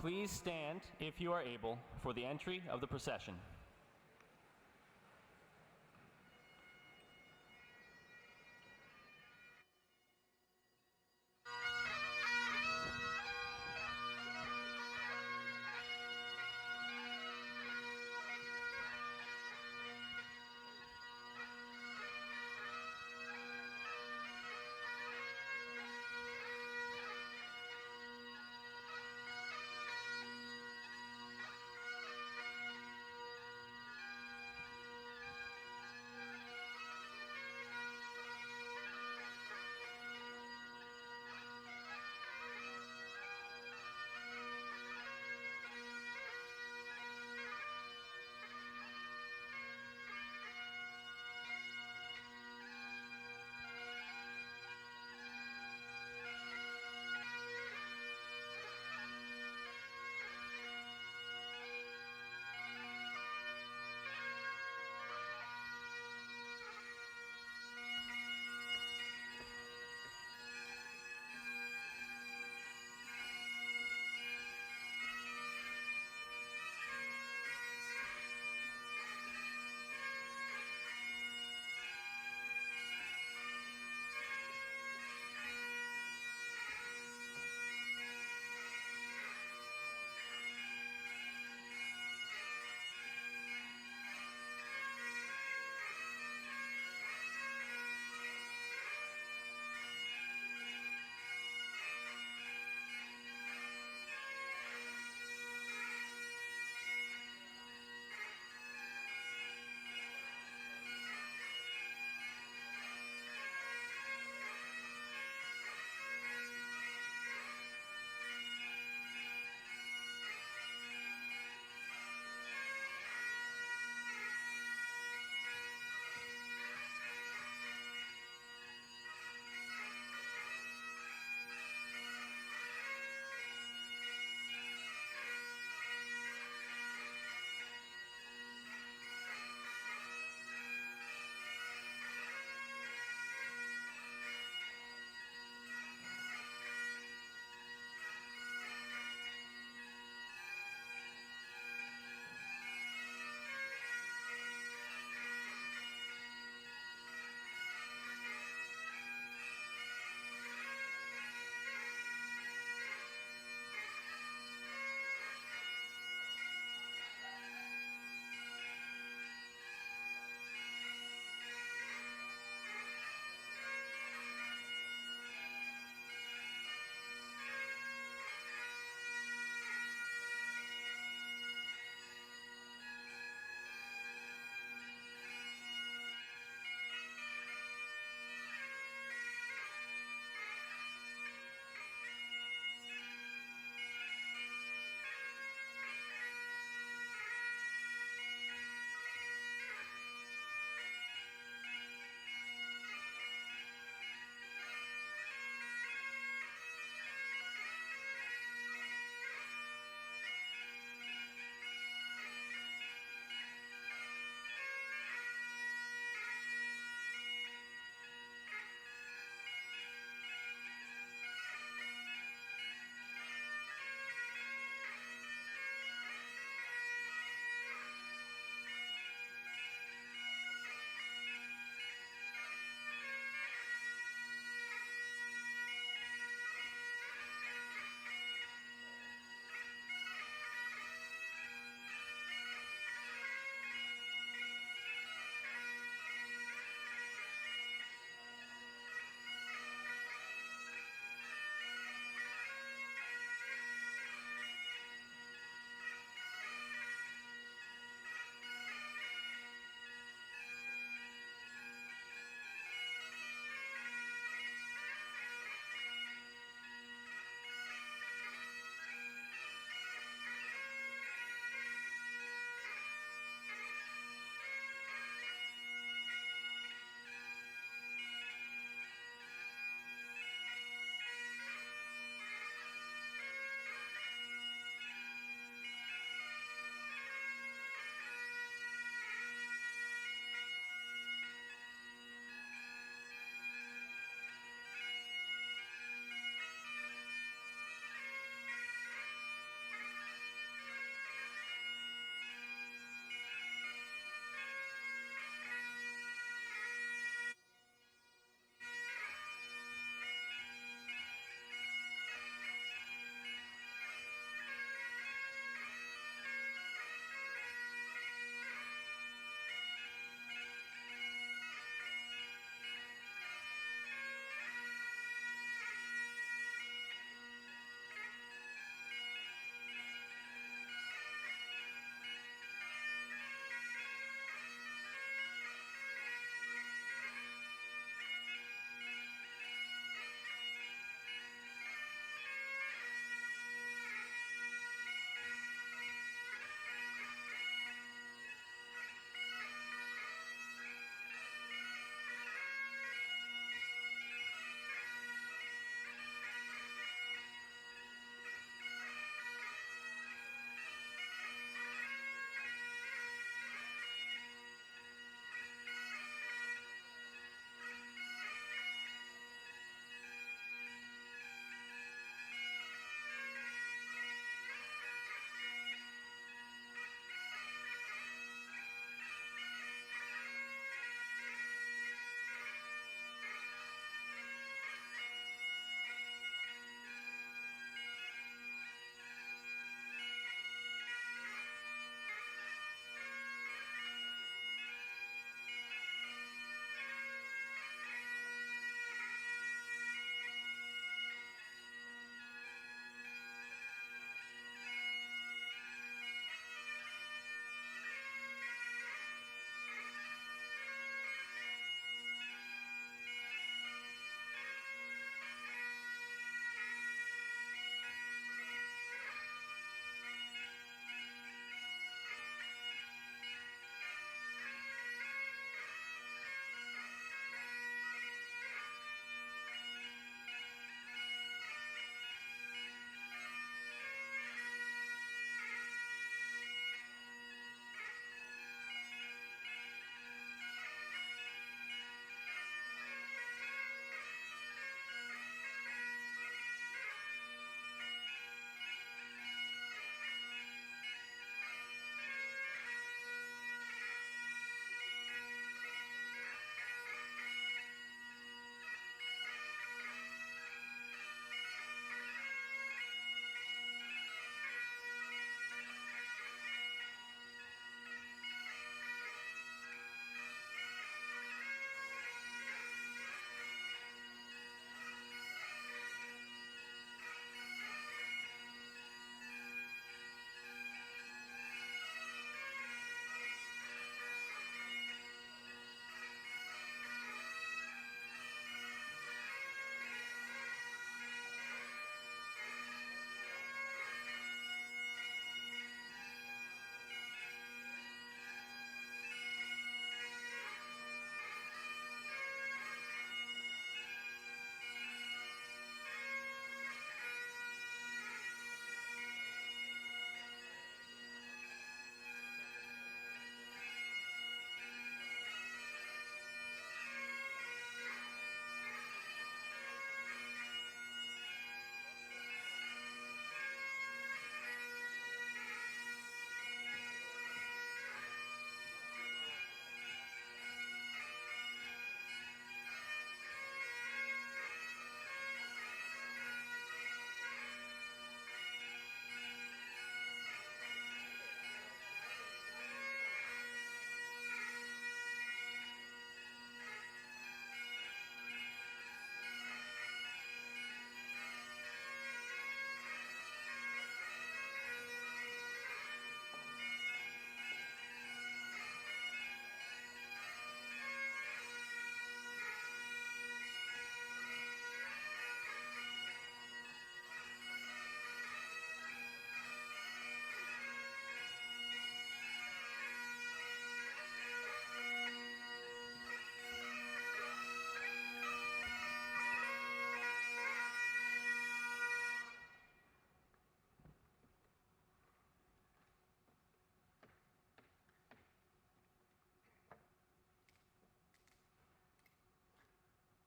Please stand, if you are able, for the entry of the procession.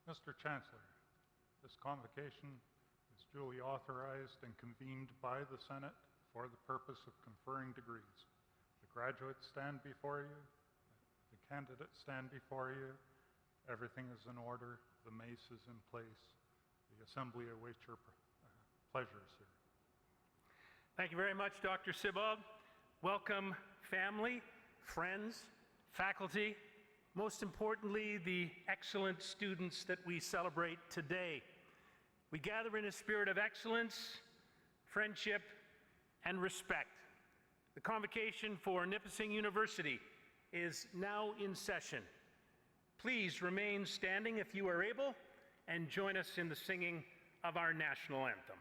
Mr. Chancellor, this convocation is duly authorized and convened by the Senate for the purpose of conferring degrees. The graduates stand before you, the candidates stand before you, everything is in order, the mace is in place, the assembly awaits your pleasures here. Thank you very much, Dr. Sibald. Welcome, family, friends, faculty, most importantly, the excellent students that we celebrate today. We gather in a spirit of excellence, friendship, and respect. The convocation for Nipissing University is now in session. Please remain standing if you are able, and join us in the singing of our national anthem.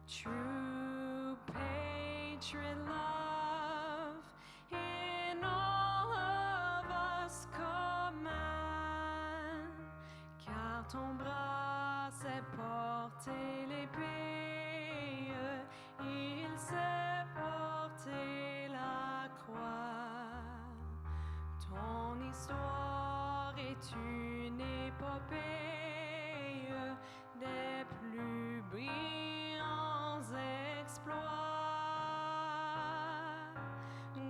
True patriot love in all of us command, car ton bras sait porter l'épée, il sait porter la croix. Ton histoire est une épopée des plus brillants exploits.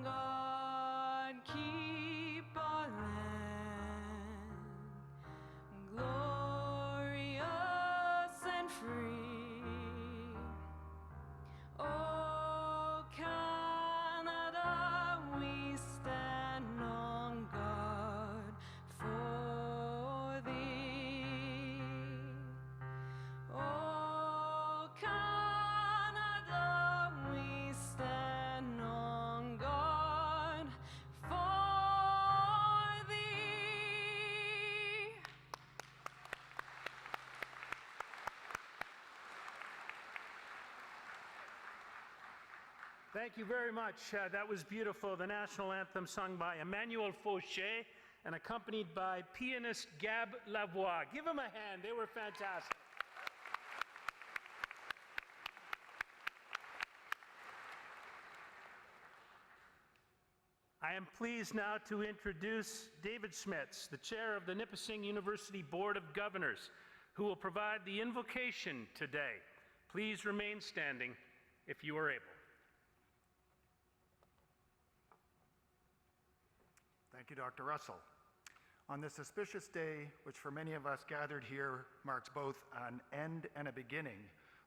God keep our land glorious and free. Oh Canada, we stand on guard for thee. Oh Canada, we stand on guard for thee. Thank you very much. That was beautiful. The national anthem sung by Emmanuel Fauché and accompanied by pianist Gab Lavoie. Give them a hand. They were fantastic. I am pleased now to introduce David Schmitz, the chair of the Nipissing University Board of Governors, who will provide the invocation today. Please remain standing if you are able. Thank you, Dr. Russell. On this auspicious day, which for many of us gathered here marks both an end and a beginning,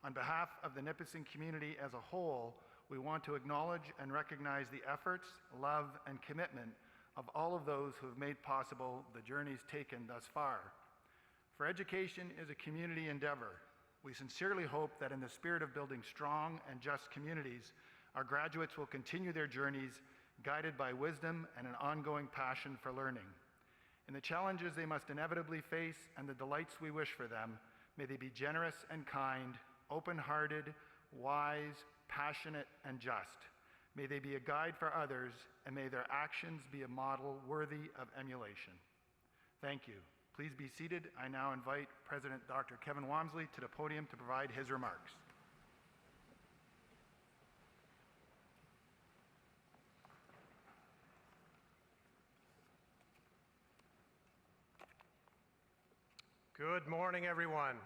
on behalf of the Nipissing community as a whole, we want to acknowledge and recognize the efforts, love, and commitment of all of those who have made possible the journeys taken thus far. For education is a community endeavor. We sincerely hope that in the spirit of building strong and just communities, our graduates will continue their journeys guided by wisdom and an ongoing passion for learning. In the challenges they must inevitably face and the delights we wish for them, may they be generous and kind, open-hearted, wise, passionate, and just. May they be a guide for others, and may their actions be a model worthy of emulation. Thank you. Please be seated. I now invite President Dr. Kevin Walmsley to the podium to provide his remarks. Good morning, everyone.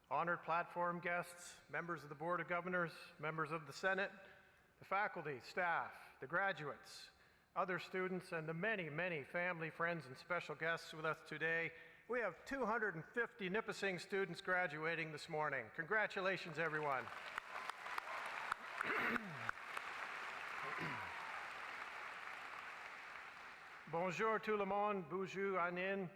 Honored platform guests, members of the Board of Governors, members of the Senate, the faculty, staff, the graduates, other students, and the many, many family, friends, and special guests with us today. We have 250 Nipissing students graduating this morning. Congratulations, everyone. Bonjour tout le monde, bonjour Anin.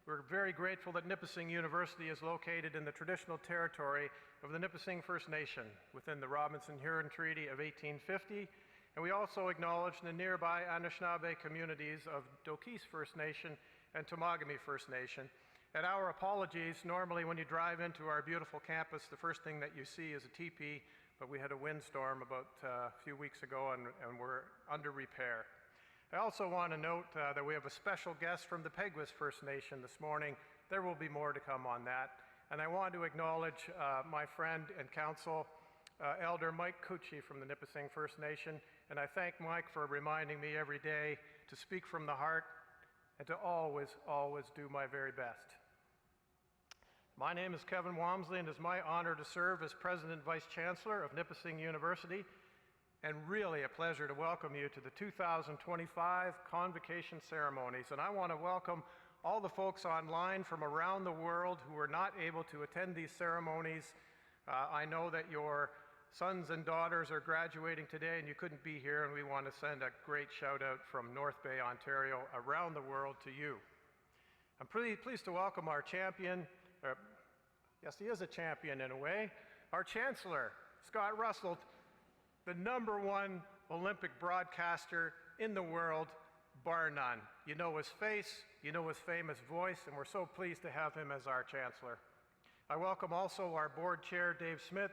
We're very grateful that Nipissing University is located in the traditional territory of the Nipissing First Nation within the Robinson-Huron Treaty of 1850, and we also acknowledge the nearby Anishinaabe communities of Dokis First Nation and Temagami First Nation. And our apologies, normally when you drive into our beautiful campus, the first thing that you see is a teepee, but we had a windstorm about a few weeks ago and we're under repair. I also want to note that we have a special guest from the Peguis First Nation this morning. There will be more to come on that. And I want to acknowledge my friend and counsel, Elder Mike Cucci from the Nipissing First Nation. And I thank Mike for reminding me every day to speak from the heart and to always, always do my very best. My name is Kevin Walmsley, and it is my honor to serve as President Vice Chancellor of Nipissing University, and really a pleasure to welcome you to the 2025 Convocation ceremonies. And I want to welcome all the folks online from around the world who were not able to attend these ceremonies. I know that your sons and daughters are graduating today and you couldn't be here, and we want to send a great shout out from North Bay, Ontario, around the world to you. I'm pretty pleased to welcome our champion, yes, he is a champion in a way, our Chancellor, Scott Russell, the #1 Olympic broadcaster in the world, bar none. You know his face, you know his famous voice, and we're so pleased to have him as our Chancellor. I welcome also our Board Chair, Dave Smith,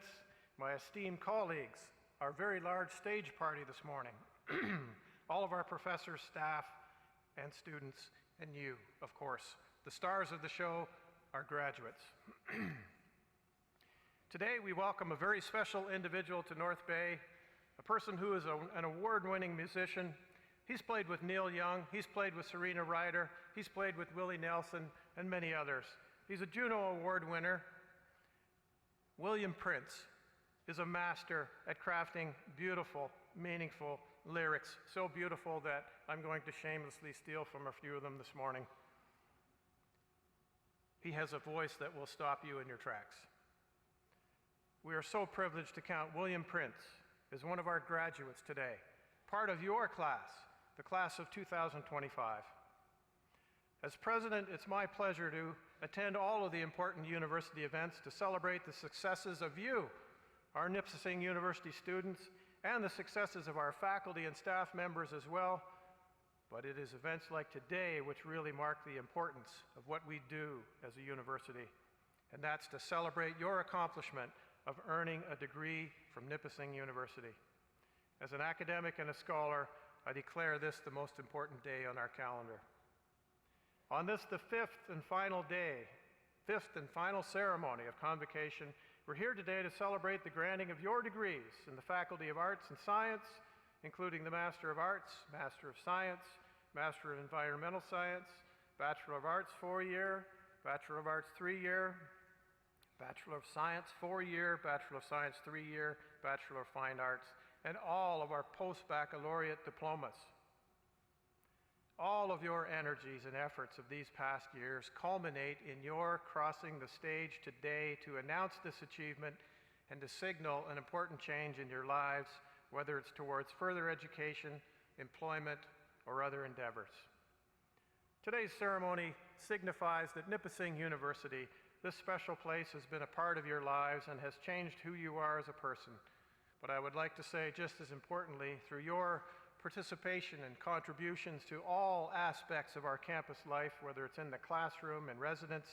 my esteemed colleagues, our very large stage party this morning, all of our professors, staff, and students, and you, of course. The stars of the show, our graduates. Today, we welcome a very special individual to North Bay, a person who is an award-winning musician. He's played with Neil Young, he's played with Serena Ryder, he's played with Willie Nelson, and many others. He's a Juno Award winner. William Prince is a master at crafting beautiful, meaningful lyrics, so beautiful that I'm going to shamelessly steal from a few of them this morning. He has a voice that will stop you in your tracks. We are so privileged to count William Prince as one of our graduates today, part of your class, the class of 2025. As president, it's my pleasure to attend all of the important university events to celebrate the successes of you, our Nipissing University students, and the successes of our faculty and staff members as well. But it is events like today which really mark the importance of what we do as a university, and that's to celebrate your accomplishment of earning a degree from Nipissing University. As an academic and a scholar, I declare this the most important day on our calendar. On this, the fifth and final ceremony of Convocation, we're here today to celebrate the granting of your degrees in the Faculty of Arts and Science, including the Master of Arts, Master of Science, Master of Environmental Science, Bachelor of Arts 4-year, Bachelor of Arts 3-year, Bachelor of Science 4-year, Bachelor of Science 3-year, Bachelor of Fine Arts, and all of our Post-Baccalaureate Diplomas. All of your energies and efforts of these past years culminate in your crossing the stage today to announce this achievement and to signal an important change in your lives, whether it's towards further education, employment, or other endeavors. Today's ceremony signifies that Nipissing University, this special place, has been a part of your lives and has changed who you are as a person. But I would like to say, just as importantly, through your participation and contributions to all aspects of our campus life, whether it's in the classroom, in residence,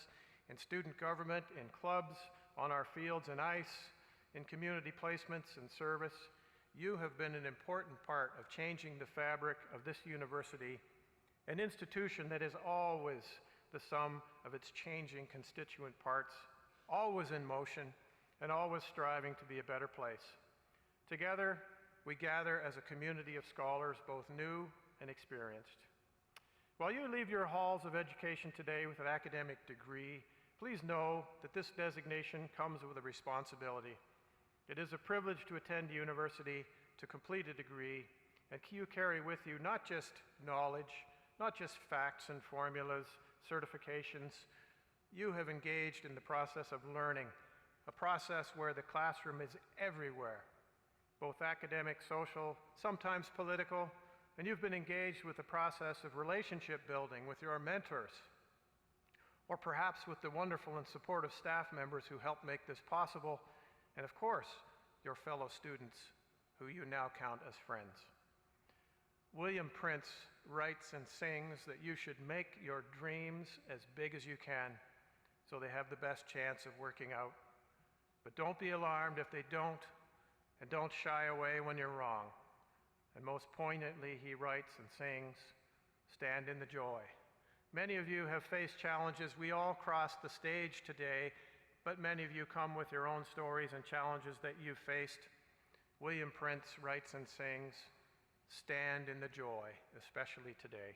in student government, in clubs, on our fields and ice, in community placements and service, you have been an important part of changing the fabric of this university, an institution that is always the sum of its changing constituent parts, always in motion, and always striving to be a better place. Together, we gather as a community of scholars, both new and experienced. While you leave your halls of education today with an academic degree, please know that this designation comes with a responsibility. It is a privilege to attend university, to complete a degree, and you carry with you not just knowledge, not just facts and formulas, certifications. You have engaged in the process of learning, a process where the classroom is everywhere, both academic, social, sometimes political, and you've been engaged with the process of relationship building with your mentors, or perhaps with the wonderful and supportive staff members who help make this possible, and of course, your fellow students, who you now count as friends. William Prince writes and sings that you should make your dreams as big as you can so they have the best chance of working out. But don't be alarmed if they don't, and don't shy away when you're wrong. And most poignantly, he writes and sings, stand in the joy. Many of you have faced challenges. We all cross the stage today, but many of you come with your own stories and challenges that you've faced. William Prince writes and sings, stand in the joy, especially today.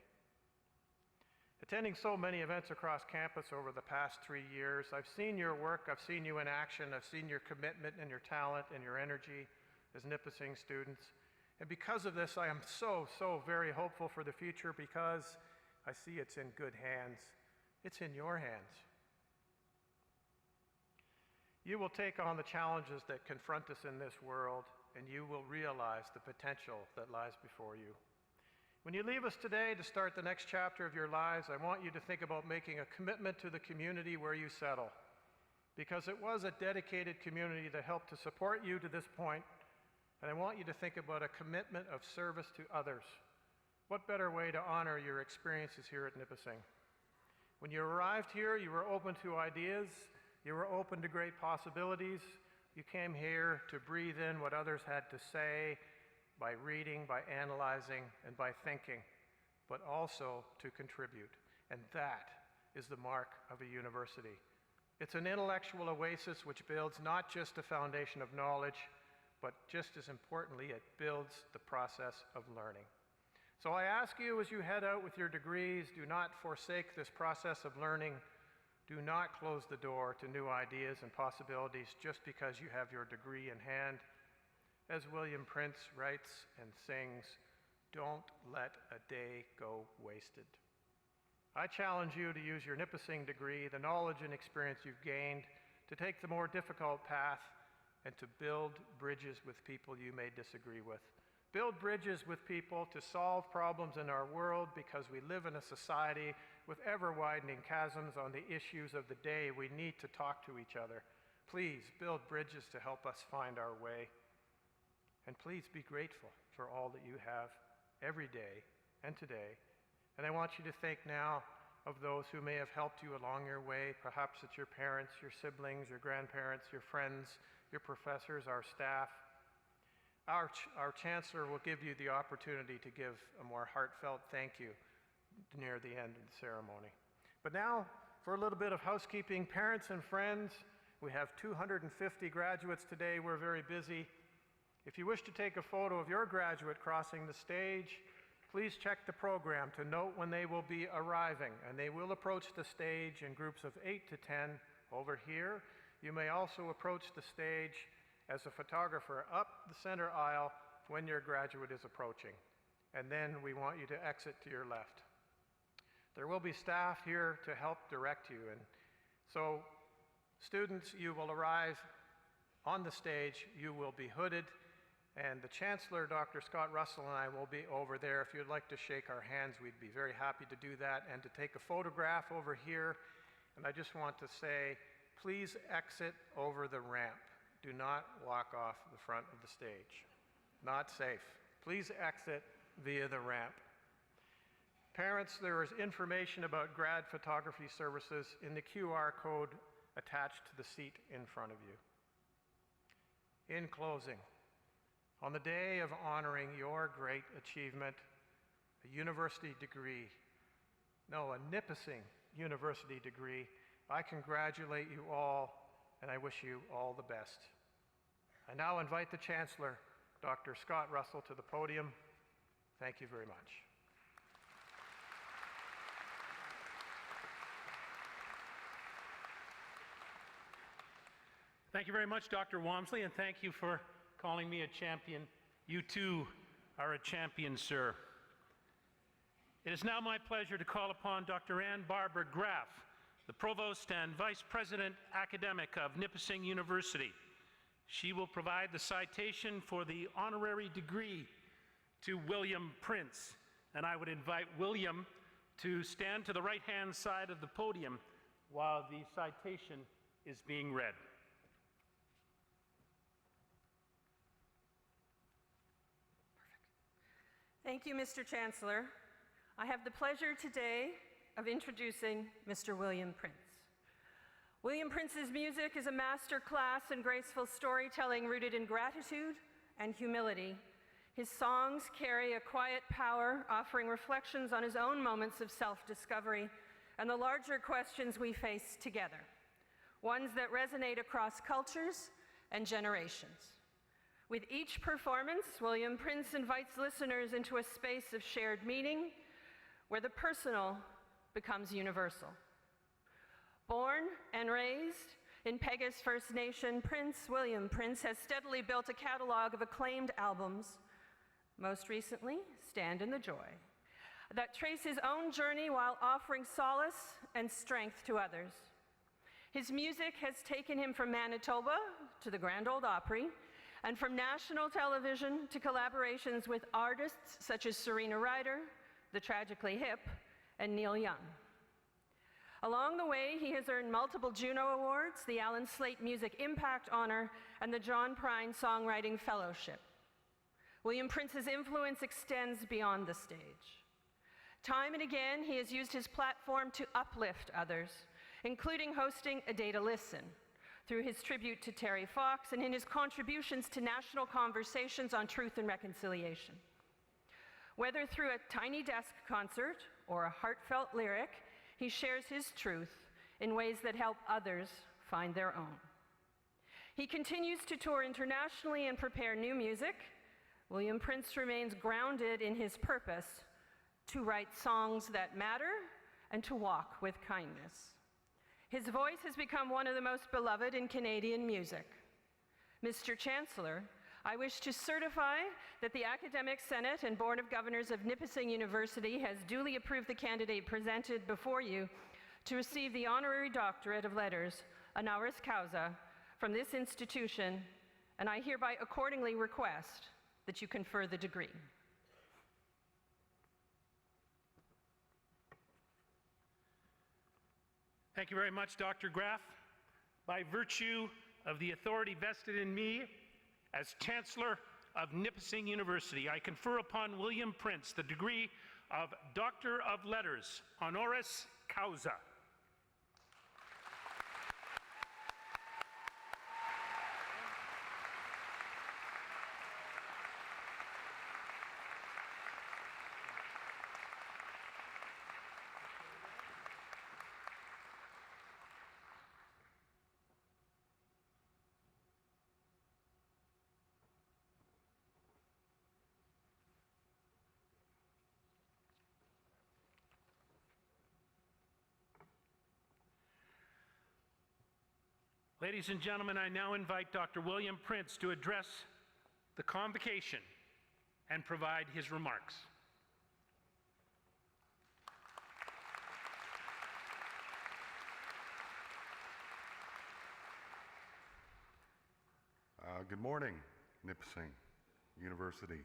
Attending so many events across campus over the past 3 years, I've seen your work, I've seen you in action, I've seen your commitment and your talent and your energy as Nipissing students. And because of this, I am so very hopeful for the future because I see it's in good hands. It's in your hands. You will take on the challenges that confront us in this world, and you will realize the potential that lies before you. When you leave us today to start the next chapter of your lives, I want you to think about making a commitment to the community where you settle, because it was a dedicated community that helped to support you to this point, and I want you to think about a commitment of service to others. What better way to honor your experiences here at Nipissing? When you arrived here, you were open to ideas, you were open to great possibilities. You came here to breathe in what others had to say by reading, by analyzing, and by thinking, but also to contribute. And that is the mark of a university. It's an intellectual oasis which builds not just a foundation of knowledge, but just as importantly, it builds the process of learning. So I ask you, as you head out with your degrees, do not forsake this process of learning. Do not close the door to new ideas and possibilities just because you have your degree in hand. As William Prince writes and sings, don't let a day go wasted. I challenge you to use your Nipissing degree, the knowledge and experience you've gained, to take the more difficult path and to build bridges with people you may disagree with. Build bridges with people to solve problems in our world, because we live in a society with ever-widening chasms on the issues of the day. We need to talk to each other. Please build bridges to help us find our way. And please be grateful for all that you have every day and today. And I want you to think now of those who may have helped you along your way. Perhaps it's your parents, your siblings, your grandparents, your friends, your professors, our staff. Our chancellor will give you the opportunity to give a more heartfelt thank you near the end of the ceremony. But now, for a little bit of housekeeping, parents and friends, we have 250 graduates today. We're very busy. If you wish to take a photo of your graduate crossing the stage, please check the program to note when they will be arriving, and they will approach the stage in groups of 8 to 10 over here. You may also approach the stage as a photographer up the center aisle when your graduate is approaching. And then we want you to exit to your left. There will be staff here to help direct you. And so, students, you will arrive on the stage, you will be hooded, and the Chancellor, Dr. Scott Russell, and I will be over there. If you'd like to shake our hands, we'd be very happy to do that, and to take a photograph over here. And I just want to say, please exit over the ramp. Do not walk off the front of the stage. Not safe. Please exit via the ramp. Parents, there is information about grad photography services in the QR code attached to the seat in front of you. In closing, on the day of honoring your great achievement, a university degree, no, a Nipissing University degree, I congratulate you all, and I wish you all the best. I now invite the Chancellor, Dr. Scott Russell, to the podium. Thank you very much. Thank you very much, Dr. Walmsley, and thank you for calling me a champion. You too are a champion, sir. It is now my pleasure to call upon Dr. Ann Barbara Graff, the Provost and Vice President Academic of Nipissing University. She will provide the citation for the honorary degree to William Prince, and I would invite William to stand to the right-hand side of the podium while the citation is being read. Thank you, Mr. Chancellor. I have the pleasure today of introducing Mr. William Prince. William Prince's music is a master class in graceful storytelling rooted in gratitude and humility. His songs carry a quiet power, offering reflections on his own moments of self-discovery and the larger questions we face together, ones that resonate across cultures and generations. With each performance, William Prince invites listeners into a space of shared meaning where the personal becomes universal. Born and raised in Peguis First Nation, William Prince has steadily built a catalog of acclaimed albums, most recently, Stand in the Joy, that trace his own journey while offering solace and strength to others. His music has taken him from Manitoba to the Grand Ole Opry, and from national television to collaborations with artists such as Serena Ryder, The Tragically Hip, and Neil Young. Along the way, he has earned multiple Juno Awards, the Alan Slate Music Impact Honor, and the John Prine Songwriting Fellowship. William Prince's influence extends beyond the stage. Time and again, he has used his platform to uplift others, including hosting A Day to Listen, through his tribute to Terry Fox and in his contributions to national conversations on truth and reconciliation. Whether through a tiny desk concert or a heartfelt lyric, he shares his truth in ways that help others find their own. He continues to tour internationally and prepare new music. William Prince remains grounded in his purpose to write songs that matter and to walk with kindness. His voice has become one of the most beloved in Canadian music. Mr. Chancellor, I wish to certify that the Academic Senate and Board of Governors of Nipissing University has duly approved the candidate presented before you to receive the Honorary Doctorate of Letters, honoris causa, from this institution, and I hereby accordingly request that you confer the degree. Thank you very much, Dr. Graff. By virtue of the authority vested in me as Chancellor of Nipissing University, I confer upon William Prince the degree of Doctor of Letters, honoris causa. Ladies and gentlemen, I now invite Dr. William Prince to address the convocation and provide his remarks. Good morning, Nipissing University.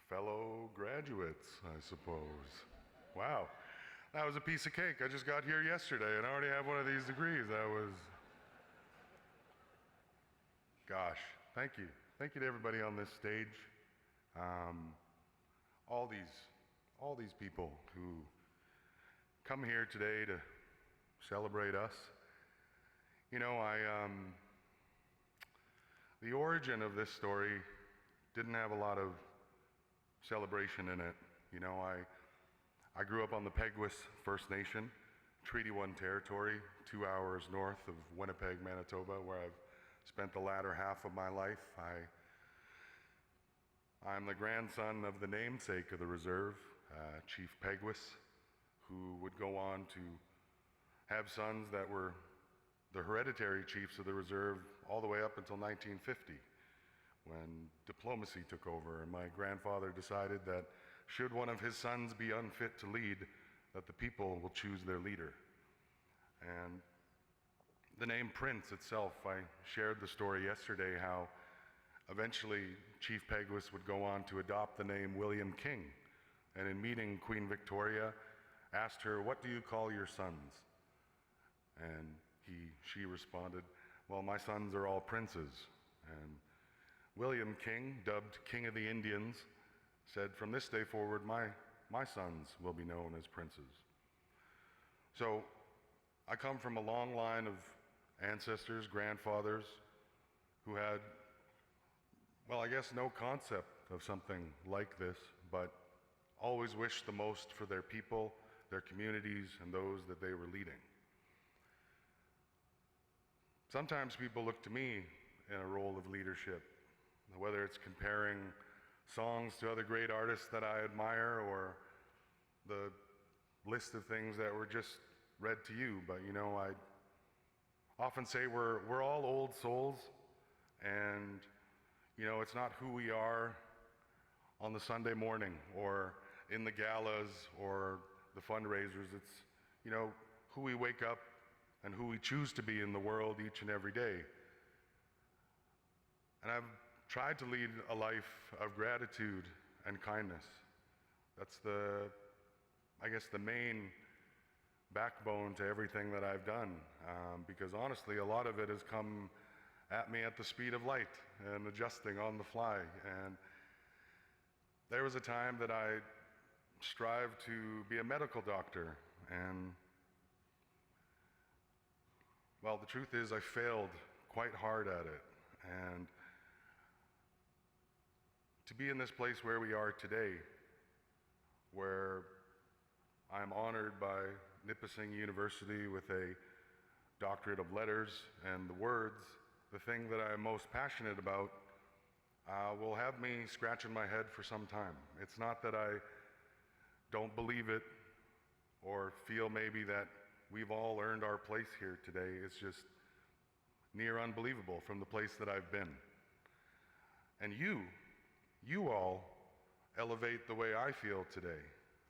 Fellow graduates, I suppose. Wow. That was a piece of cake. I just got here yesterday and I already have one of these degrees. That was, gosh, thank you. Thank you to everybody on this stage. All these people who come here today to celebrate us. You know, the origin of this story didn't have a lot of celebration in it. You know, I grew up on the Peguis First Nation, Treaty 1 territory, 2 hours north of Winnipeg, Manitoba, where I've spent the latter half of my life. I'm the grandson of the namesake of the reserve, Chief Peguis, who would go on to have sons that were the hereditary chiefs of the reserve all the way up until 1950, when diplomacy took over and my grandfather decided that should one of his sons be unfit to lead, that the people will choose their leader. And the name Prince itself, I shared the story yesterday how eventually Chief Peguis would go on to adopt the name William King, and in meeting Queen Victoria, asked her, "What do you call your sons?" And she responded, "Well, my sons are all princes." And William King, dubbed King of the Indians, said, "From this day forward, my sons will be known as princes." So I come from a long line of ancestors, grandfathers, who had, well, I guess no concept of something like this, but always wished the most for their people, their communities, and those that they were leading. Sometimes people look to me in a role of leadership, whether it's comparing songs to other great artists that I admire or the list of things that were just read to you. But you know, I often say we're all old souls, and you know, it's not who we are on the Sunday morning or in the galas or the fundraisers. It's, you know, who we wake up and who we choose to be in the world each and every day. And I've tried to lead a life of gratitude and kindness. That's I guess the main backbone to everything that I've done, because honestly, a lot of it has come at me at the speed of light and adjusting on the fly. And there was a time that I strived to be a medical doctor, and well, the truth is I failed quite hard at it. And to be in this place where we are today, where I'm honored by Nipissing University with a doctorate of letters, and the words, the thing that I'm most passionate about, will have me scratching my head for some time. It's not that I don't believe it or feel maybe that we've all earned our place here today. It's just near unbelievable from the place that I've been. And you all elevate the way I feel today.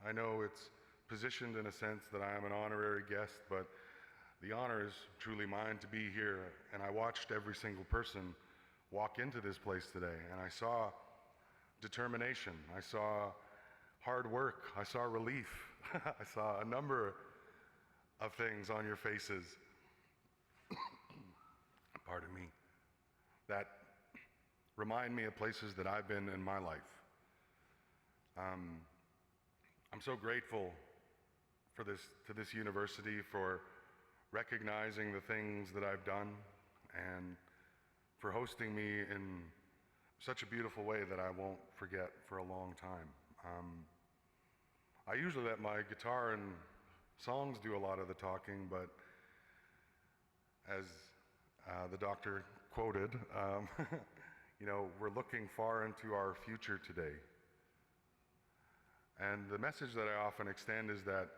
I know it's positioned in a sense that I am an honorary guest, but the honor is truly mine to be here. And I watched every single person walk into this place today, and I saw determination, I saw hard work, I saw relief, I saw a number of things on your faces, pardon me, that remind me of places that I've been in my life. I'm so grateful to this university for recognizing the things that I've done and for hosting me in such a beautiful way that I won't forget for a long time. I usually let my guitar and songs do a lot of the talking, but as the doctor quoted, you know, we're looking far into our future today. And the message that I often extend is that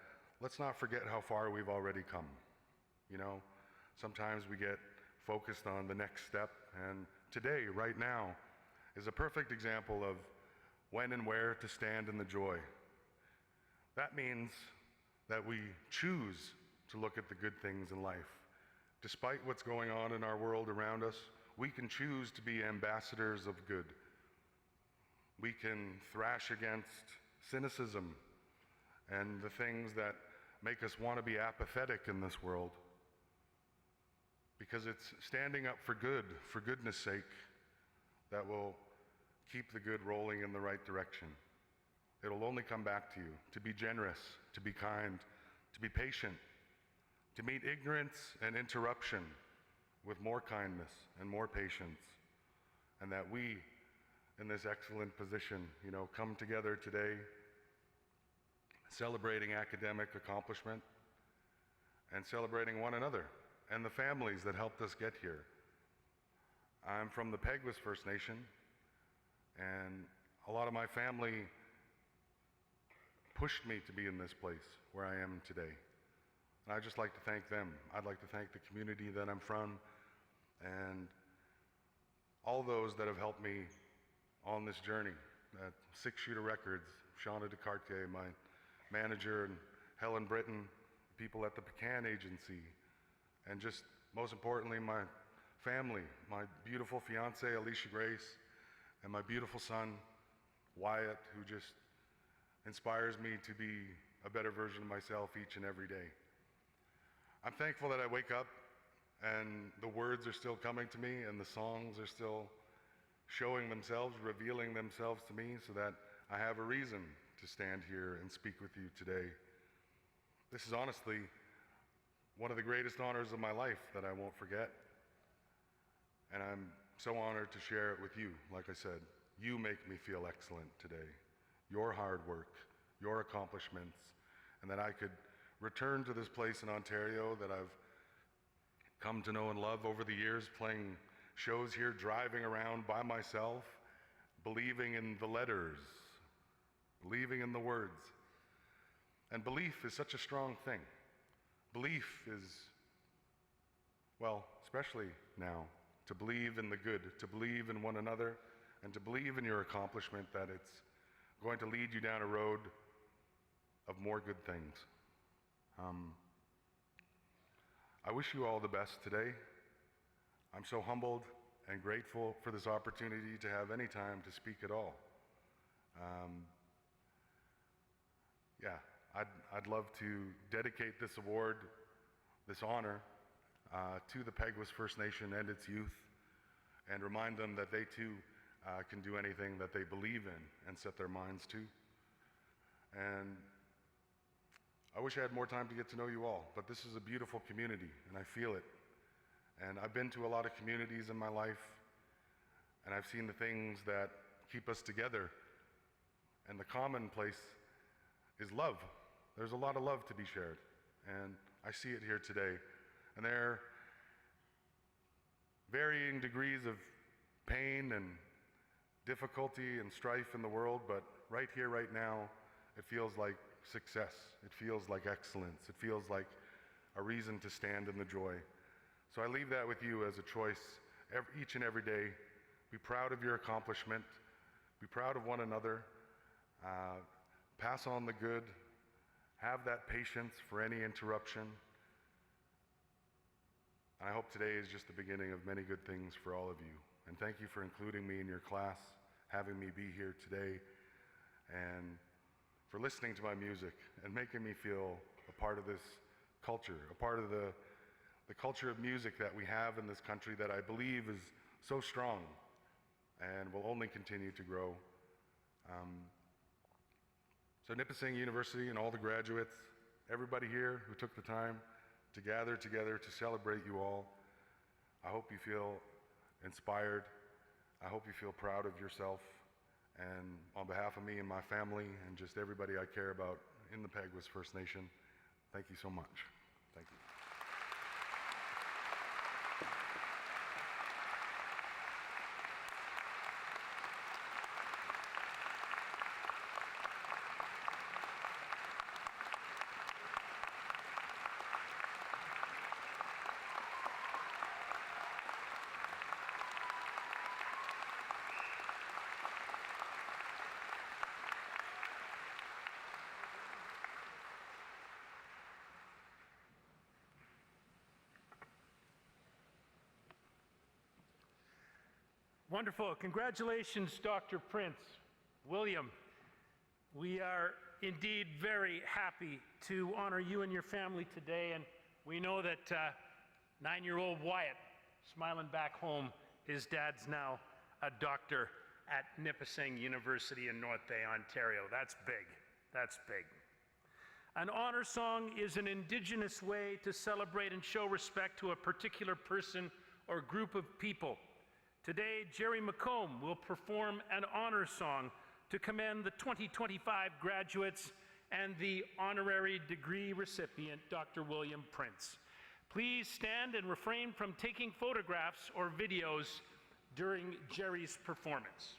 let's not forget how far we've already come. You know, sometimes we get focused on the next step, and today, right now, is a perfect example of when and where to stand in the joy. That means that we choose to look at the good things in life. Despite what's going on in our world around us, we can choose to be ambassadors of good. We can thrash against cynicism and the things that make us want to be apathetic in this world, because it's standing up for good, for goodness sake, that will keep the good rolling in the right direction. It'll only come back to you, to be generous, to be kind, to be patient, to meet ignorance and interruption with more kindness and more patience, and that we, in this excellent position, you know, come together today celebrating academic accomplishment and celebrating one another and the families that helped us get here. I'm from the Peguis First Nation, and a lot of my family pushed me to be in this place where I am today. And I'd just like to thank them. I'd like to thank the community that I'm from and all those that have helped me on this journey. At Six Shooter Records, Shauna DeCartier, my manager, and Helen Britton, people at the Pecan Agency, and just most importantly, my family, my beautiful fiance, Alicia Grace, and my beautiful son, Wyatt, who just inspires me to be a better version of myself each and every day. I'm thankful that I wake up and the words are still coming to me and the songs are still showing themselves, revealing themselves to me so that I have a reason to stand here and speak with you today. This is honestly one of the greatest honors of my life that I won't forget. And I'm so honored to share it with you. Like I said, you make me feel excellent today. Your hard work, your accomplishments, and that I could return to this place in Ontario that I've come to know and love over the years, playing shows here, driving around by myself, believing in the letters, believing in the words. And belief is such a strong thing. Belief is, well, especially now, to believe in the good, to believe in one another, and to believe in your accomplishment, that it's going to lead you down a road of more good things. I wish you all the best today. I'm so humbled and grateful for this opportunity to have any time to speak at all. I'd love to dedicate this award, this honor, to the Peguis First Nation and its youth, and remind them that they too can do anything that they believe in and set their minds to. And I wish I had more time to get to know you all, but this is a beautiful community, and I feel it. And I've been to a lot of communities in my life, and I've seen the things that keep us together. And the commonplace is love. There's a lot of love to be shared, and I see it here today. And there are varying degrees of pain and difficulty and strife in the world, but right here, right now, it feels like success. It feels like excellence. It feels like a reason to stand in the joy. So I leave that with you as a choice each and every day. Be proud of your accomplishment. Be proud of one another. Pass on the good. Have that patience for any interruption. I hope today is just the beginning of many good things for all of you. And thank you for including me in your class, having me be here today, and for listening to my music and making me feel a part of this culture, a part of the culture of music that we have in this country that I believe is so strong and will only continue to grow. So Nipissing University and all the graduates, everybody here who took the time to gather together to celebrate you all, I hope you feel inspired. I hope you feel proud of yourself. And on behalf of me and my family and just everybody I care about in the Peguis First Nation, thank you so much. Thank you. Wonderful. Congratulations, Dr. Prince. William, we are indeed very happy to honor you and your family today, and we know that 9-year-old Wyatt, smiling back home, his dad's now a doctor at Nipissing University in North Bay, Ontario. That's big. That's big. An honor song is an Indigenous way to celebrate and show respect to a particular person or group of people. Today, Jerry McComb will perform an honor song to commend the 2025 graduates and the honorary degree recipient, Dr. William Prince. Please stand and refrain from taking photographs or videos during Jerry's performance.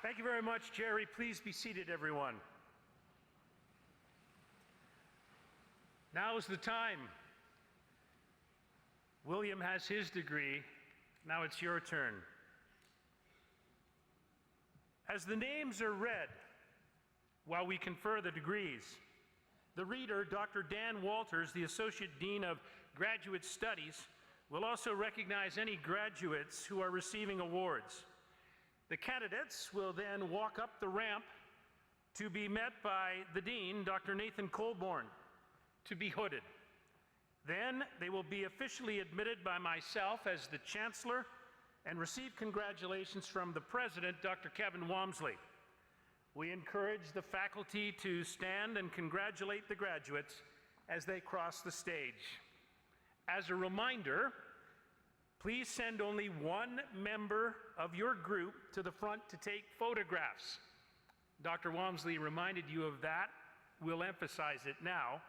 Thank you very much, Jerry. Please be seated, everyone. Now is the time. William has his degree. Now it's your turn. As the names are read, while we confer the degrees, the reader, Dr. Dan Walters, the Associate Dean of Graduate Studies, will also recognize any graduates who are receiving awards. The candidates will then walk up the ramp to be met by the Dean, Dr. Nathan Colborn, to be hooded. Then they will be officially admitted by myself as the Chancellor and receive congratulations from the President, Dr. Kevin Walmsley. We encourage the faculty to stand and congratulate the graduates as they cross the stage. As a reminder, please send only one member of your group to the front to take photographs. Dr. Walmsley reminded you of that. We'll emphasize it now.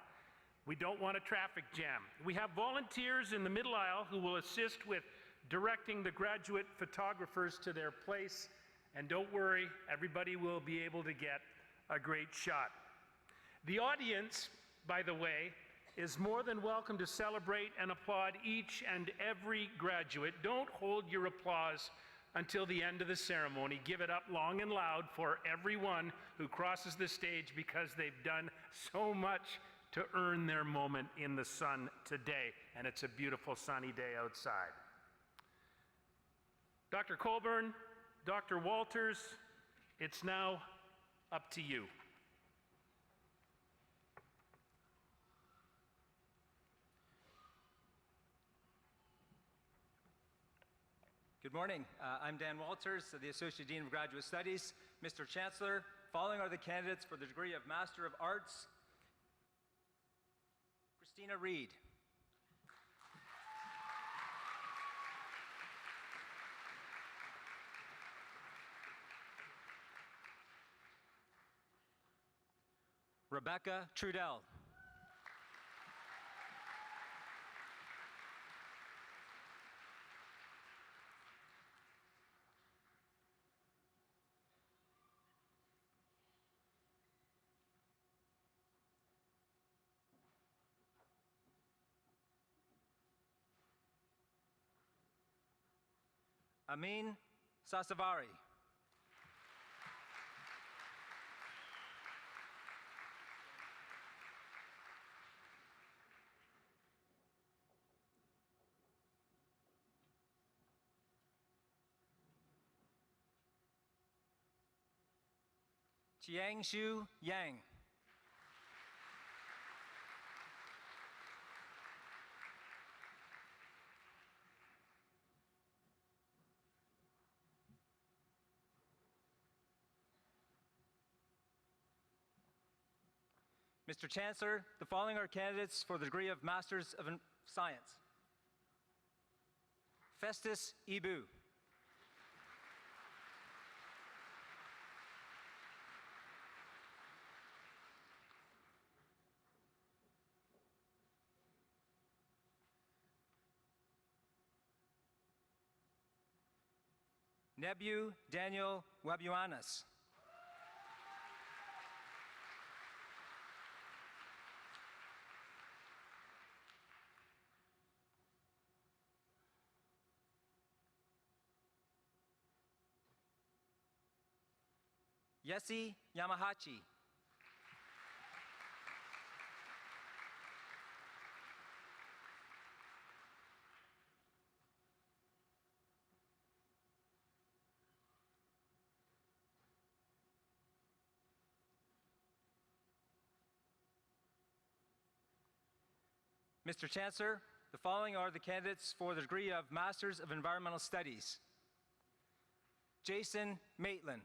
We don't want a traffic jam. We have volunteers in the middle aisle who will assist with directing the graduate photographers to their place. And don't worry, everybody will be able to get a great shot. The audience, by the way, is more than welcome to celebrate and applaud each and every graduate. Don't hold your applause until the end of the ceremony. Give it up long and loud for everyone who crosses the stage because they've done so much to earn their moment in the sun today. And it's a beautiful sunny day outside. Dr. Colborn, Dr. Walters, it's now up to you. Good morning. I'm Dan Walters, the Associate Dean of Graduate Studies. Mr. Chancellor, following are the candidates for the degree of Master of Arts. Christina Reed. Rebecca Trudell. Amin Sasavari. Chiang-Shu Yang. Mr. Chancellor, the following are candidates for the degree of Masters of Science. Festus Ibu. Nebu Daniel Wabuanas. Yesi Yamahachi. Mr. Chancellor, the following are the candidates for the degree of Masters of Environmental Studies. Jason Maitland.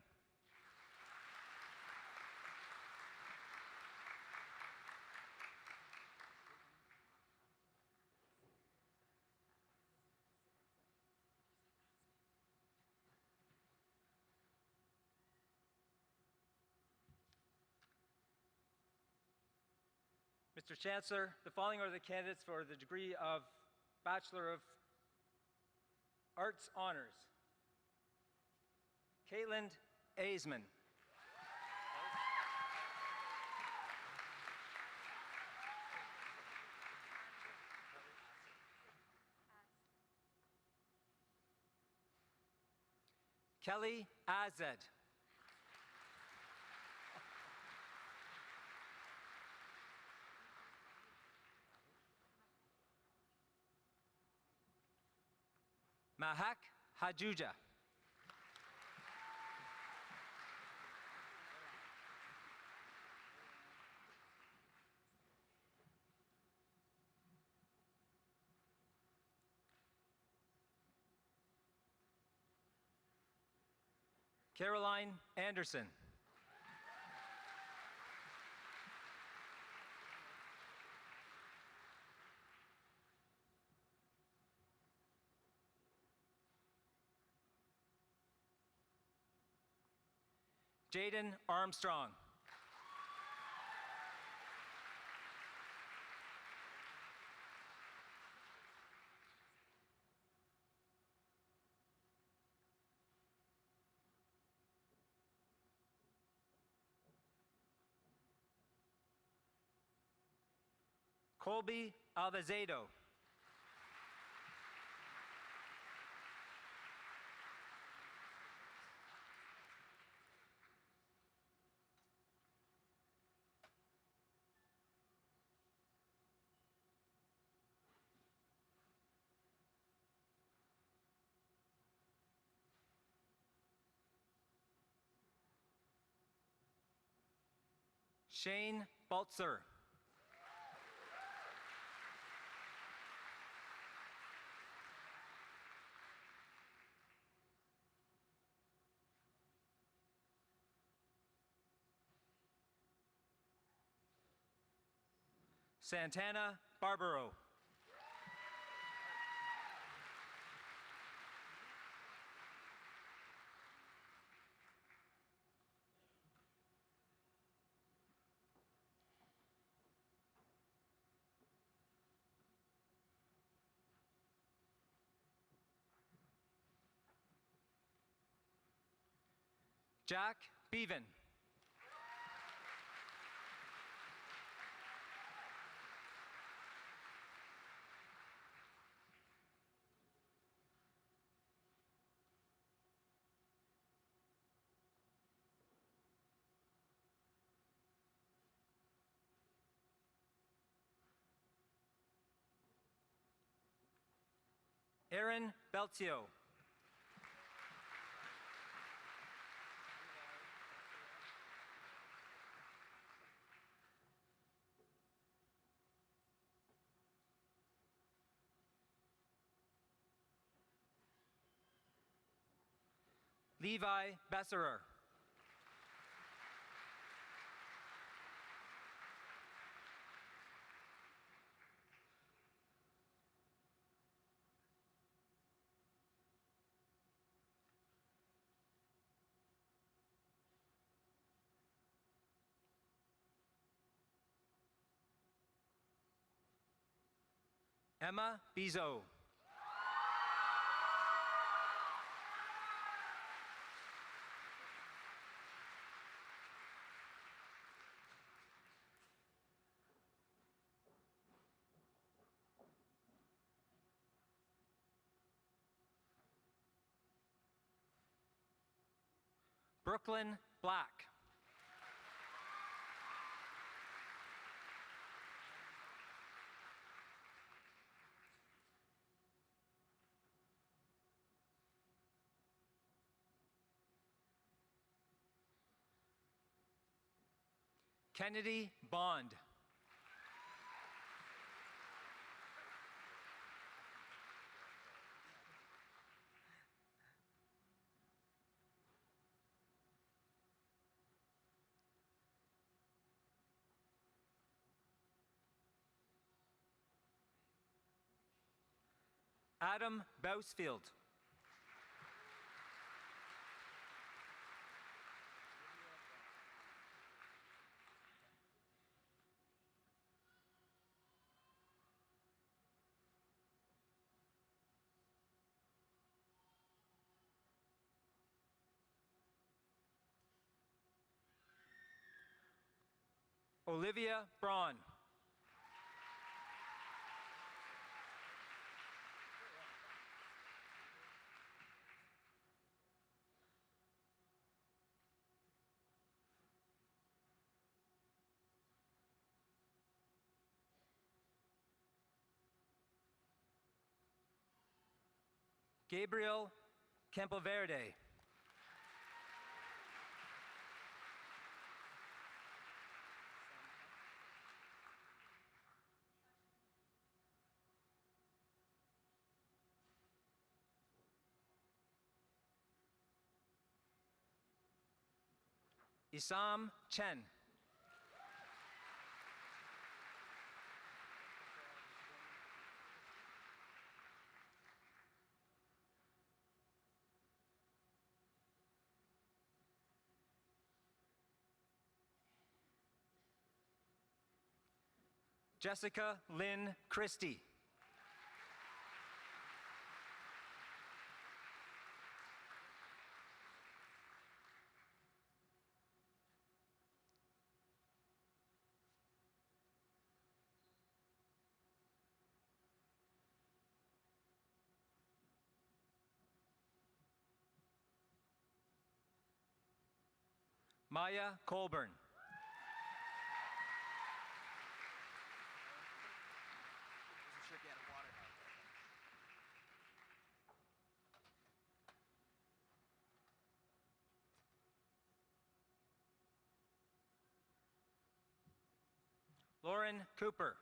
Mr. Chancellor, the following are the candidates for the degree of Bachelor of Arts Honors. Caitlin Aisman. Kelly Azed. Mahak Hajuja. Caroline Anderson. Jaden Armstrong. Colby Alvazedo. Shane Baltzer. Santana Barbaro. Jack Bevan. Aaron Beltio. Levi Besserer. Emma Bizot. Brooklyn Black. Kennedy Bond. Adam Bousfield. Olivia Braun. Gabriel Campoverde. Isam Chen. Jessica Lynn Christie. Maya Colburn. Lauren Cooper.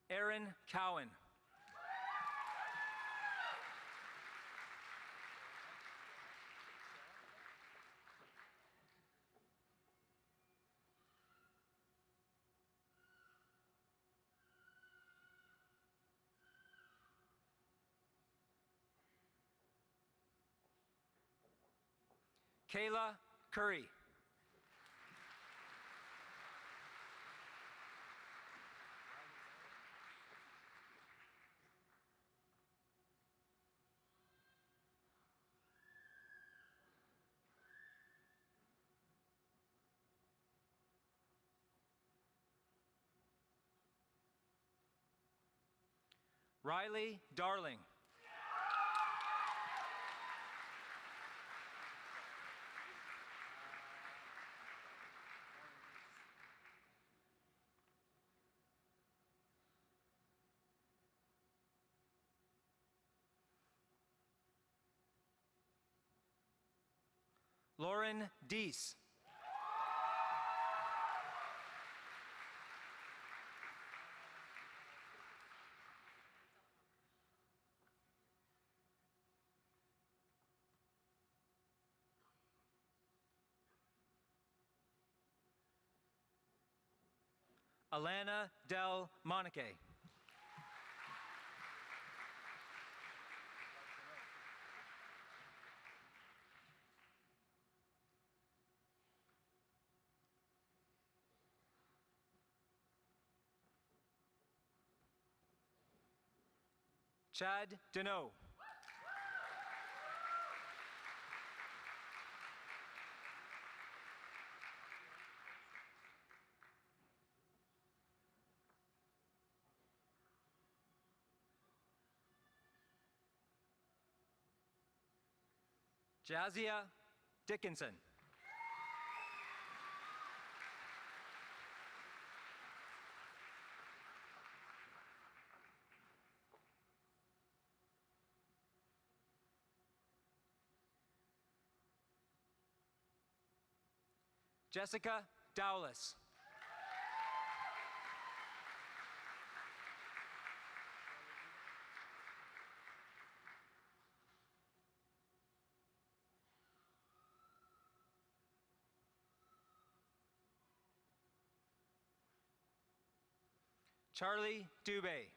Aaron Cowan. Kayla Curry. Riley Darling. Lauren Deese. Alana Del Monique. Chad Deneau. Jazia Dickinson. Jessica Dowless. Charlie Dubé.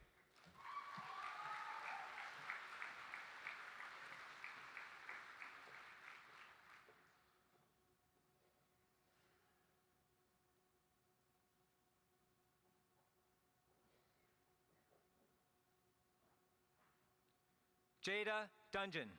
Jada Dungeon.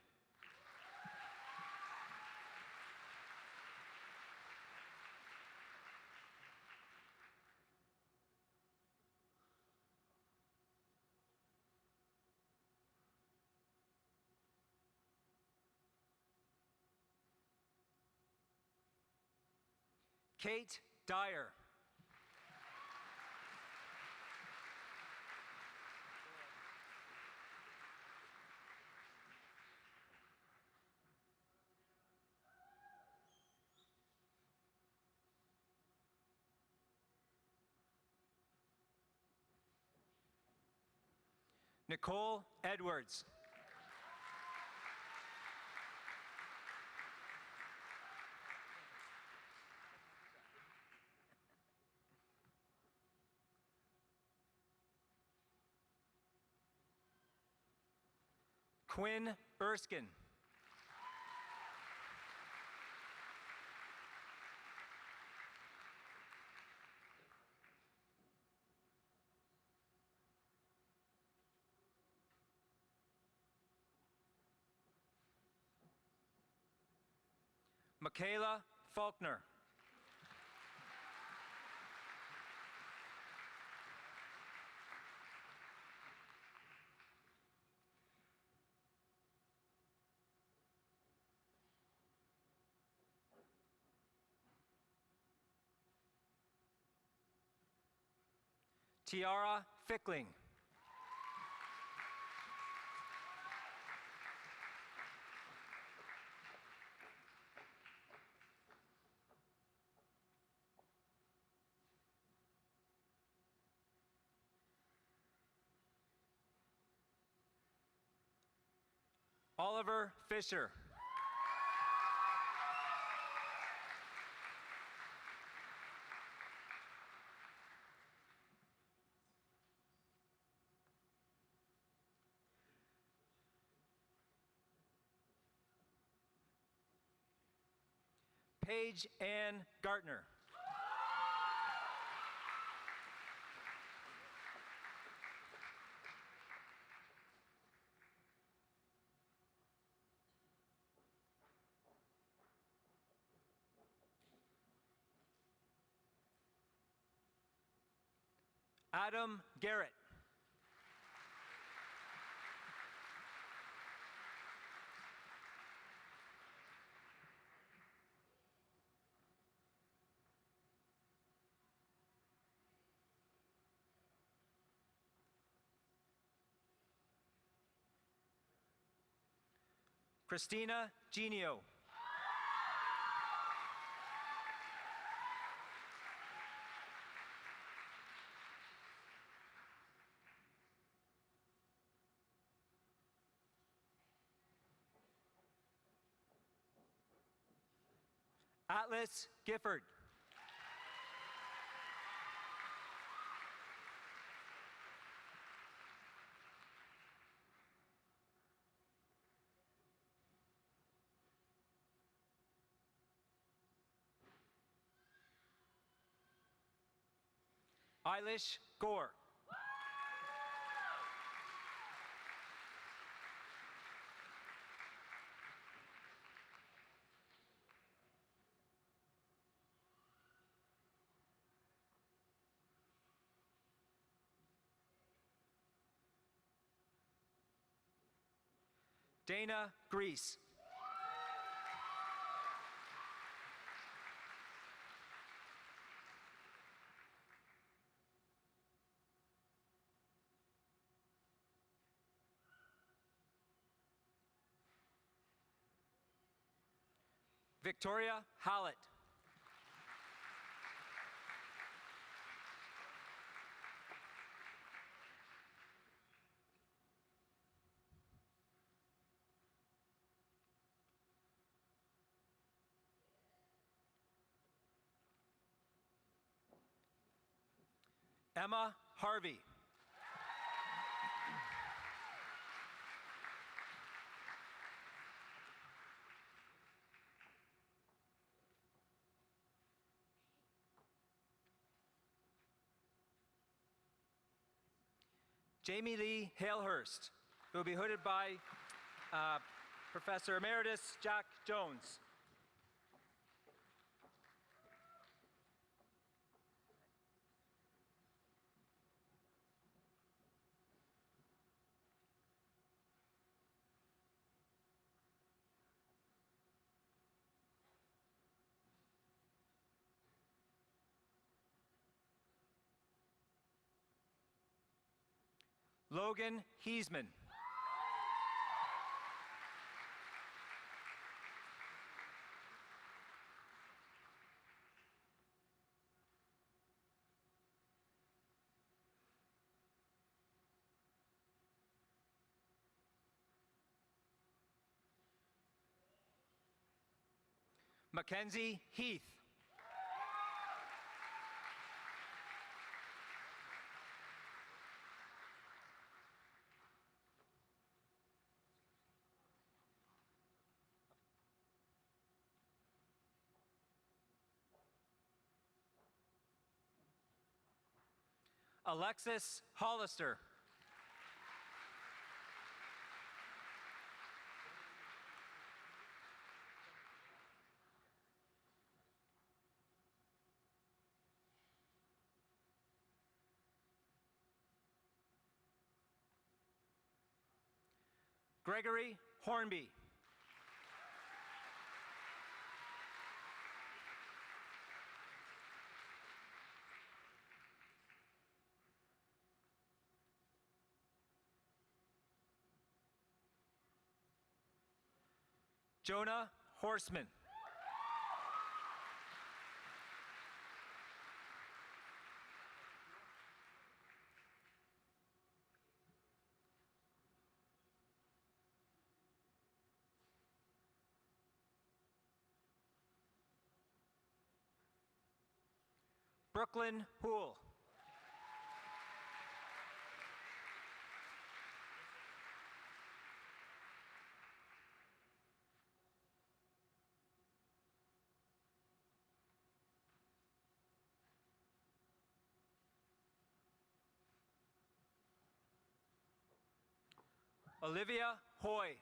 Kate Dyer. Nicole Edwards. Quinn Erskine. Michaela Faulkner. Tiara Fickling. Oliver Fisher. Paige Ann Gartner. Adam Garrett. Christina Genio. Atlas Gifford. Eilish Gore. Dana Grease. Victoria Hallett. Emma Harvey. Jamie Lee Halehurst, who will be hooded by Professor Emeritus Jack Jones. Logan Heisman. Mackenzie Heath. Alexis Hollister. Gregory Hornby. Jonah Horseman. Brooklyn Houle. Olivia Hoy.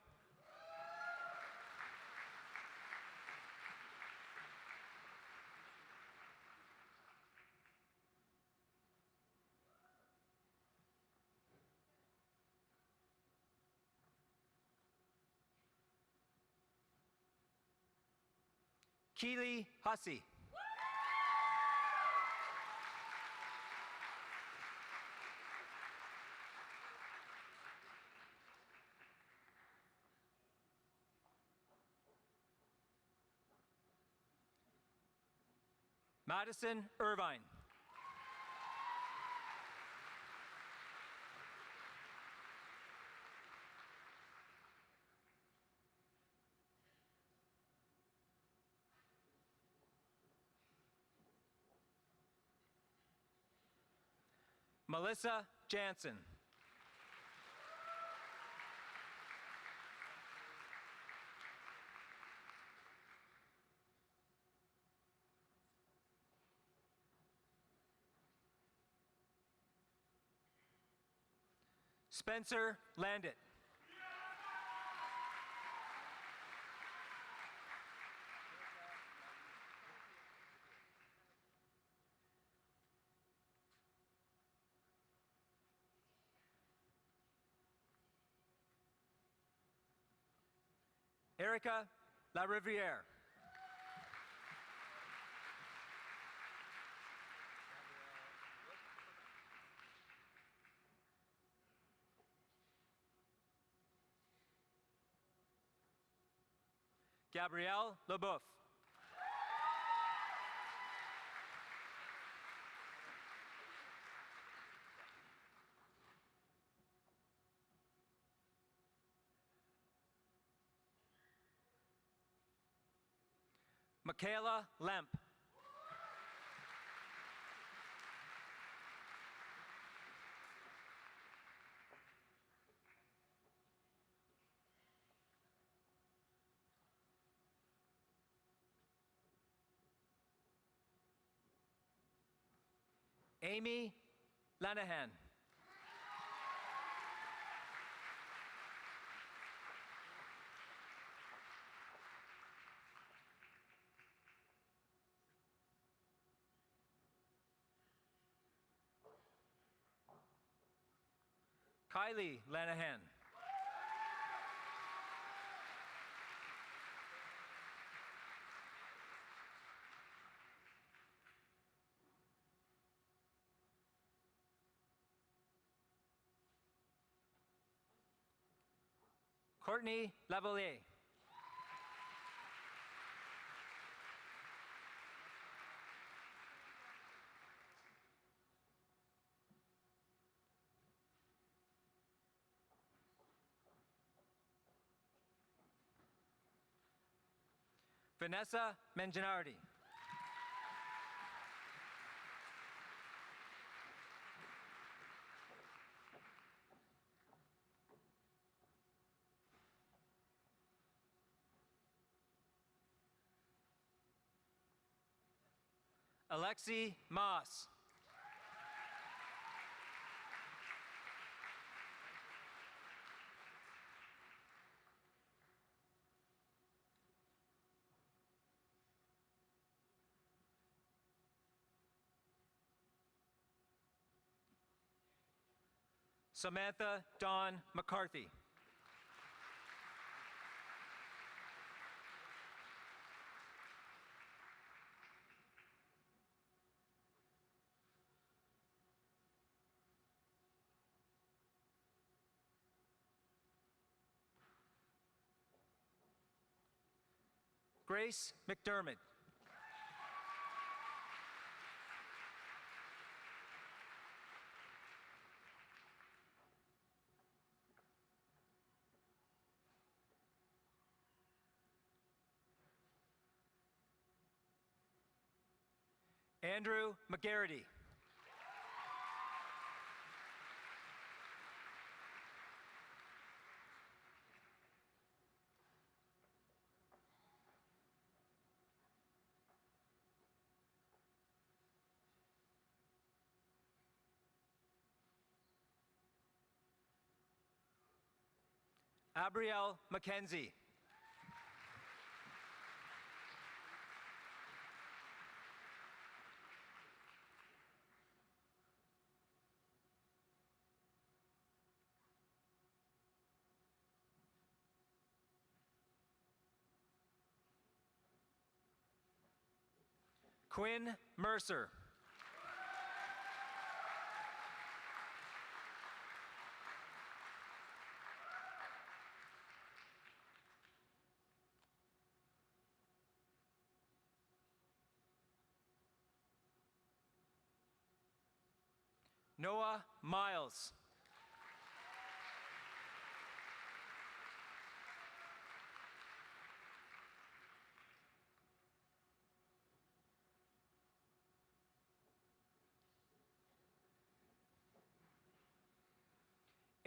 Keely Hussey. Madison Irvine. Melissa Jansen. Spencer Landit. Erica LaRiviere. Gabrielle Leboeuf. Michaela Lemp. Amy Lanahan. Kylie Lanahan. Courtney Lavalier. Vanessa Manginardi. Alexi Moss. Samantha Dawn McCarthy. Grace McDermott. Andrew McGarity. Abrielle McKenzie. Quinn Mercer. Noah Miles.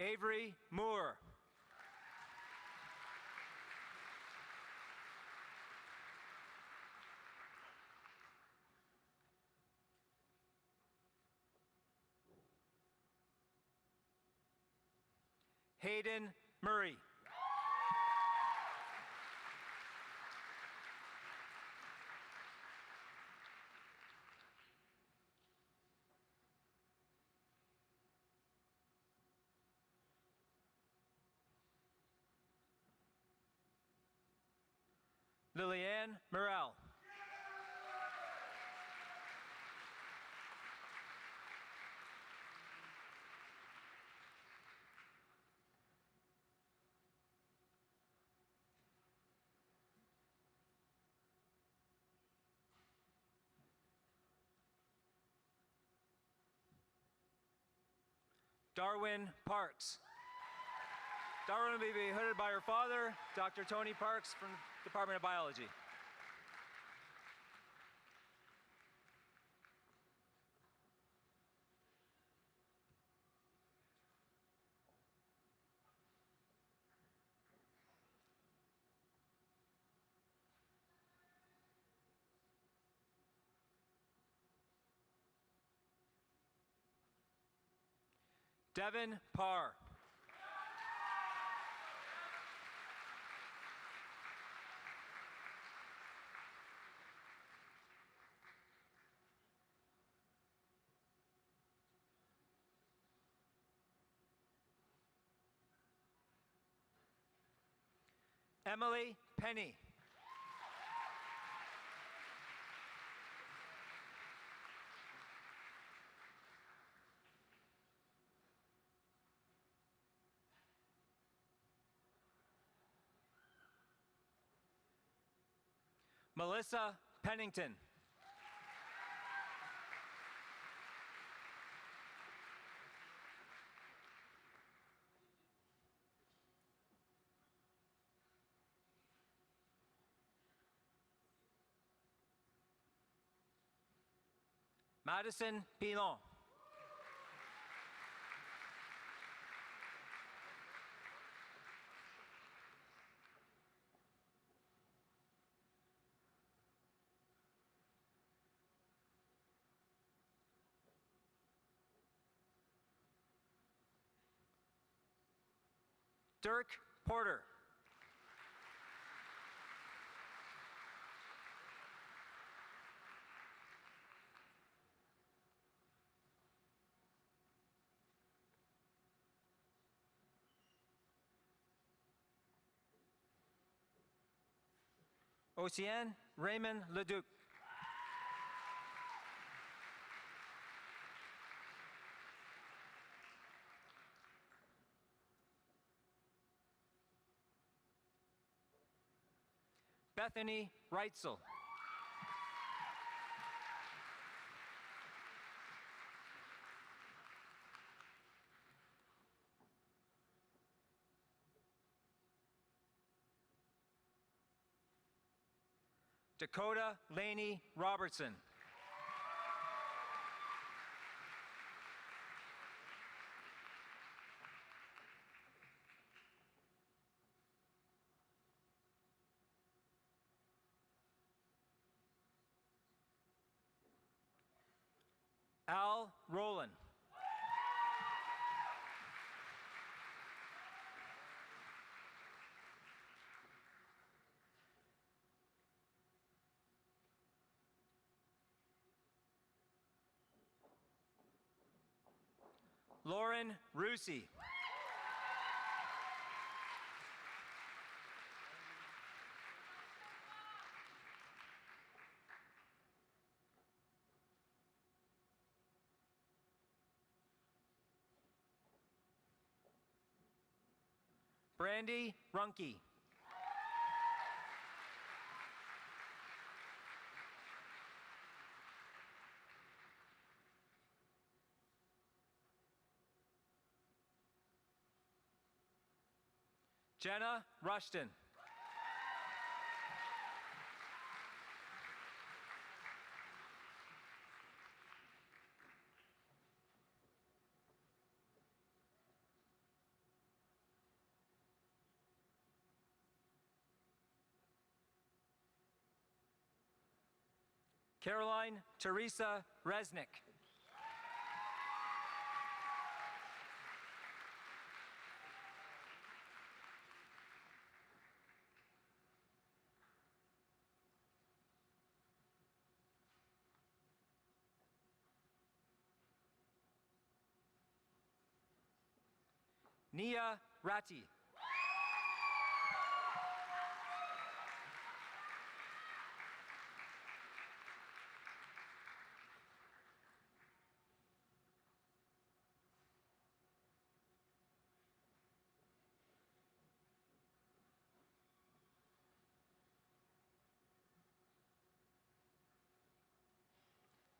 Avery Moore. Hayden Murray. Lillian Morrell. Darwin Parks. Darwin will be hooded by her father, Dr. Tony Parks from the Department of Biology. Devin Parr. Emily Penny. Melissa Pennington. Madison Pilon. Dirk Porter. Oceane Raymond Leduc. Bethany Reitzel. Dakota Laney Robertson. Al Rowland. Lauren Rusi. Brandy Runke. Jenna Rushton. Caroline Teresa Resnick. Nia Ratti.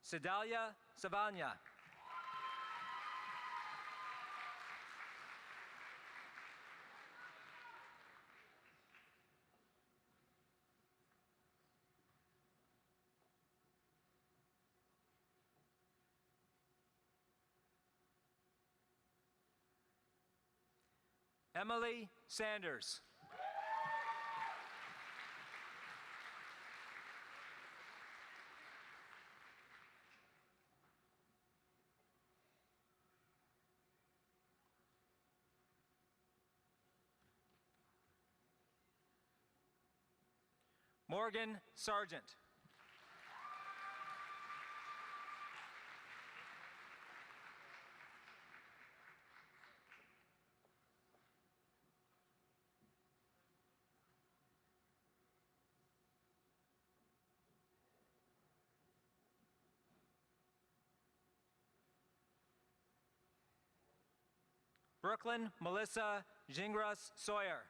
Sedalia Savanya. Emily Sanders. Morgan Sargent. Brooklyn Melissa Gingras Sawyer.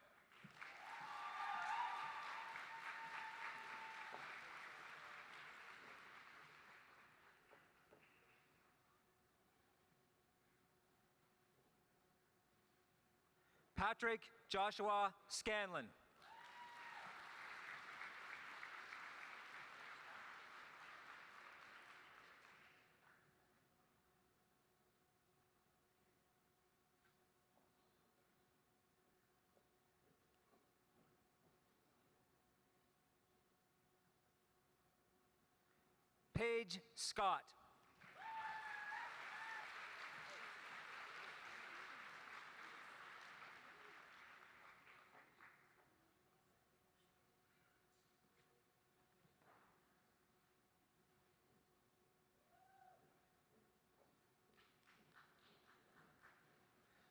Patrick Joshua Scanlon. Paige Scott.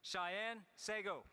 Cheyenne Sego.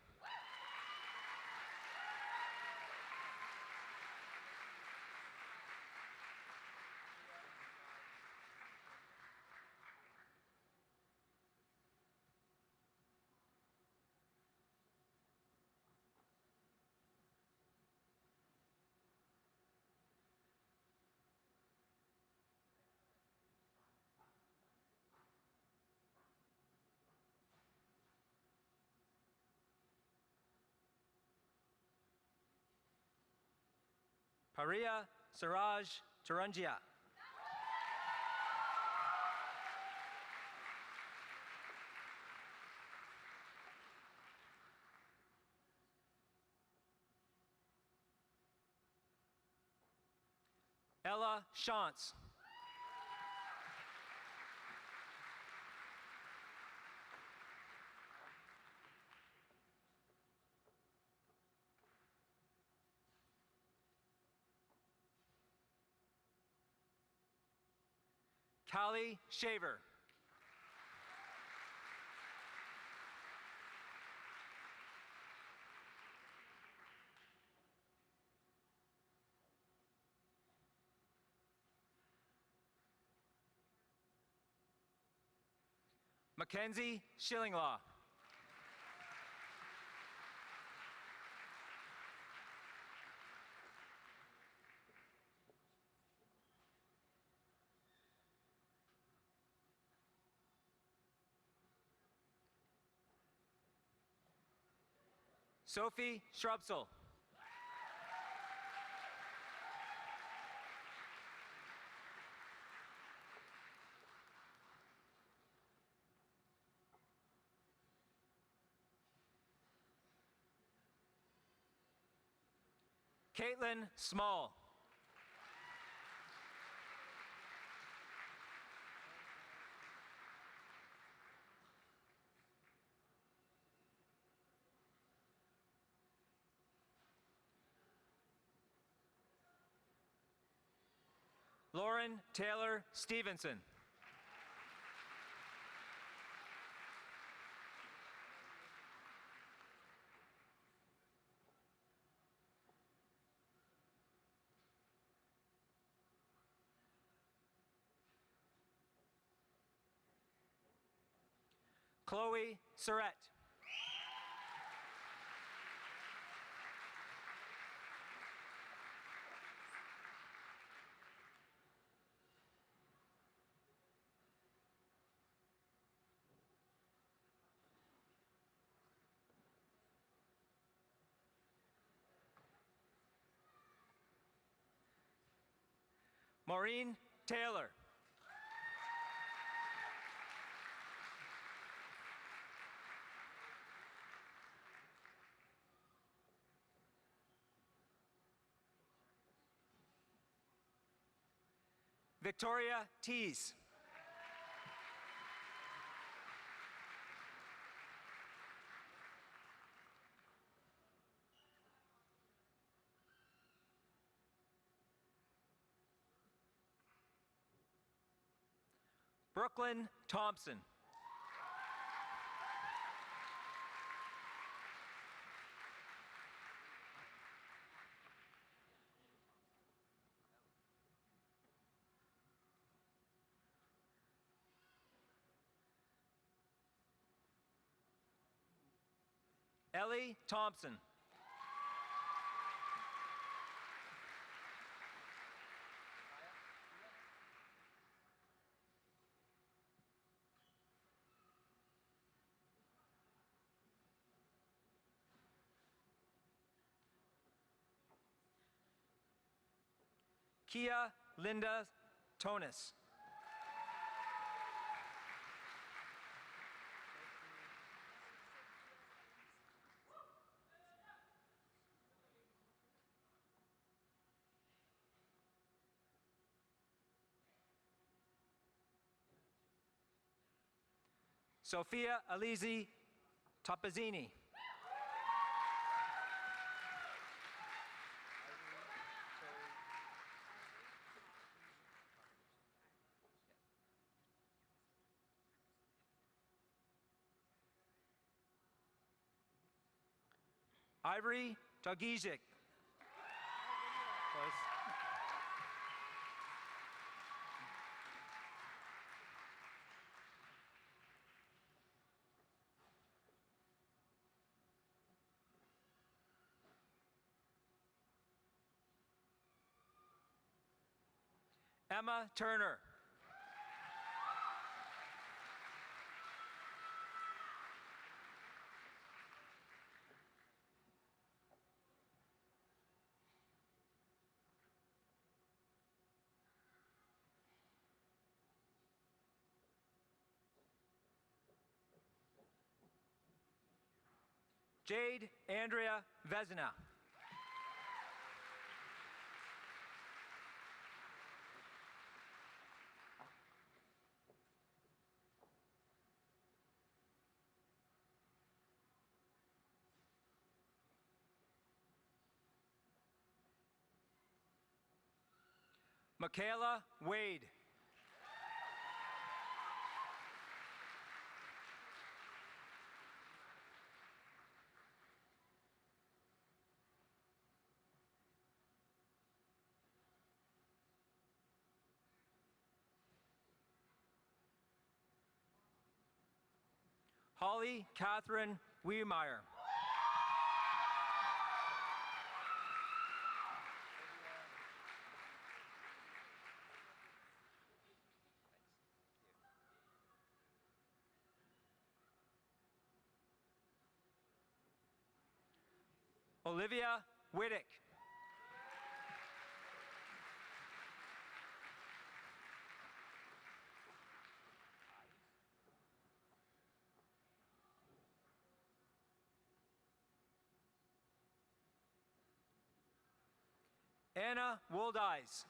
Paria Siraj Tarangia. Ella Shantz. Callie Shaver. Mackenzie Schillinglaw. Sophie Shrubsel. Caitlin Small. Lauren Taylor Stevenson. Chloe Surratt. Maureen Taylor. Victoria Tees. Brooklyn Thompson. Ellie Thompson. Kia Linda Tonis. Sophia Alizi Topazzini. Ivory Togijic. Close. Emma Turner. Jade Andrea Vezina. Michaela Wade. Holly Catherine Wiemeyer. Olivia Whittick. Anna Woldies.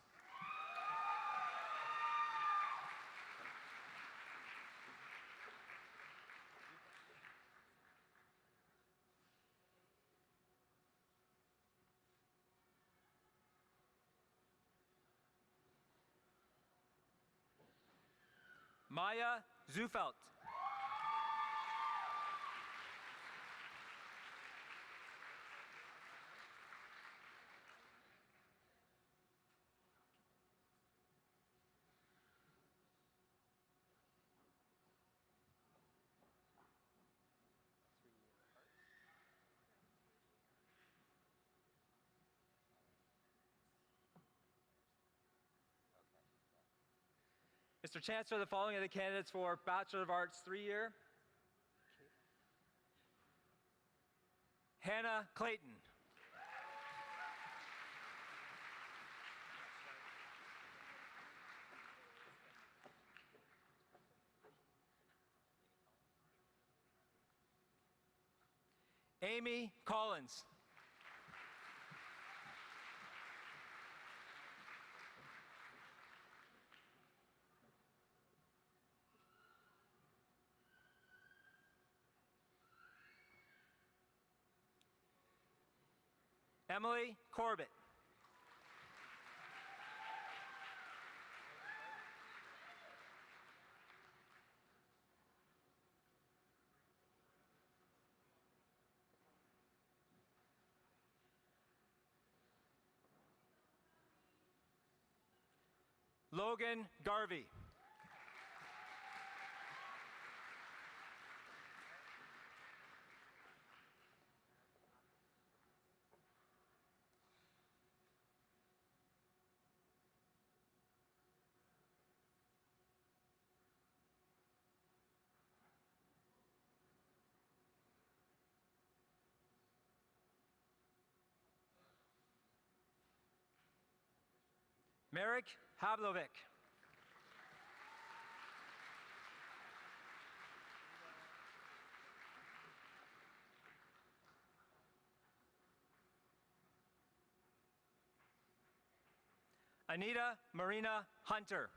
Maya Zufelt. Mr. Chancellor, the following are the candidates for Bachelor of Arts 3-year. Hannah Clayton. Amy Collins. Emily Corbett. Logan Garvey. Marek Havlovic. Anita Marina Hunter.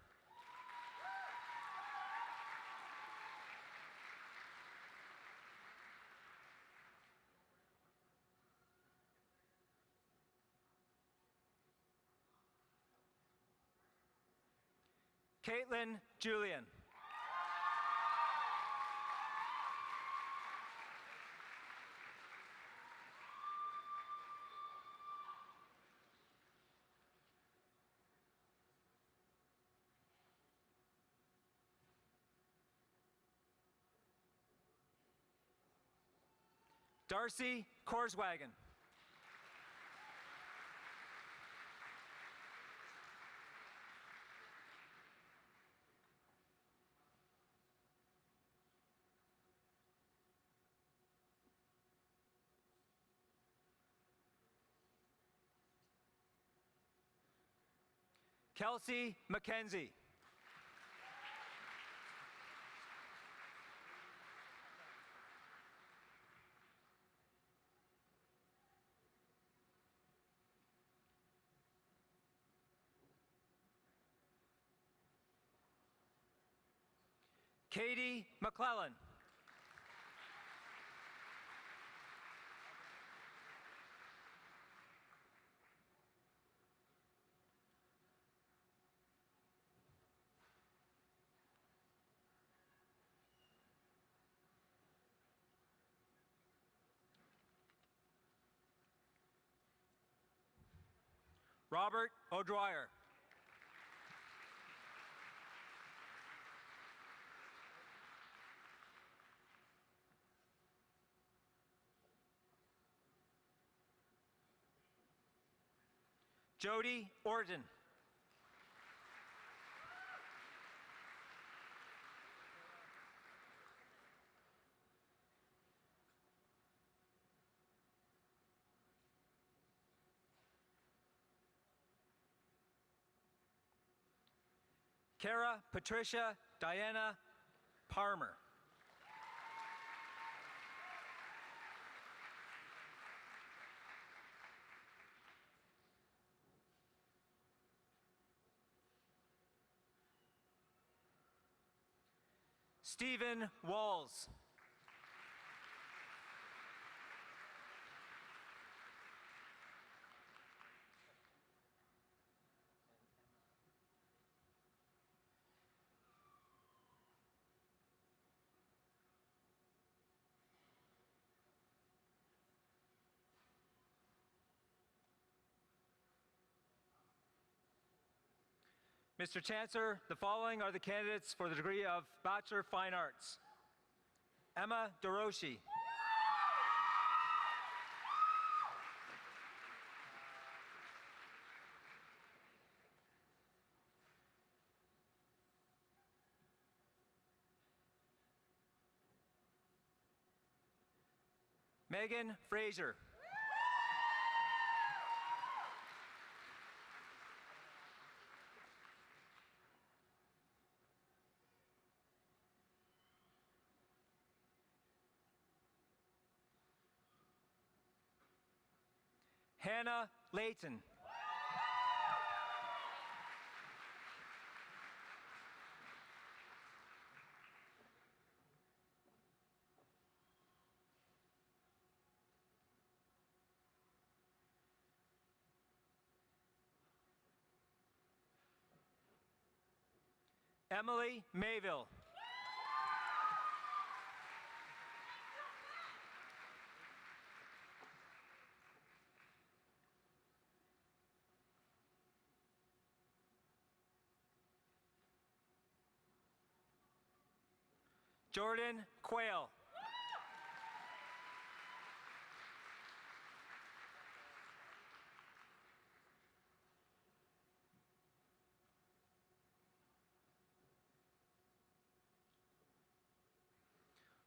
Caitlin Julian. Darcy Korswagen. Kelsey McKenzie. Katie McClellan. Robert O'Dwyer. Jody Orton. Kara Patricia Diana Parmer. Stephen Walls. Mr. Chancellor, the following are the candidates for the degree of Bachelor of Fine Arts. Emma DeRoshi. Megan Fraser. Hannah Layton. Emily Mayville. Jordan Quayle.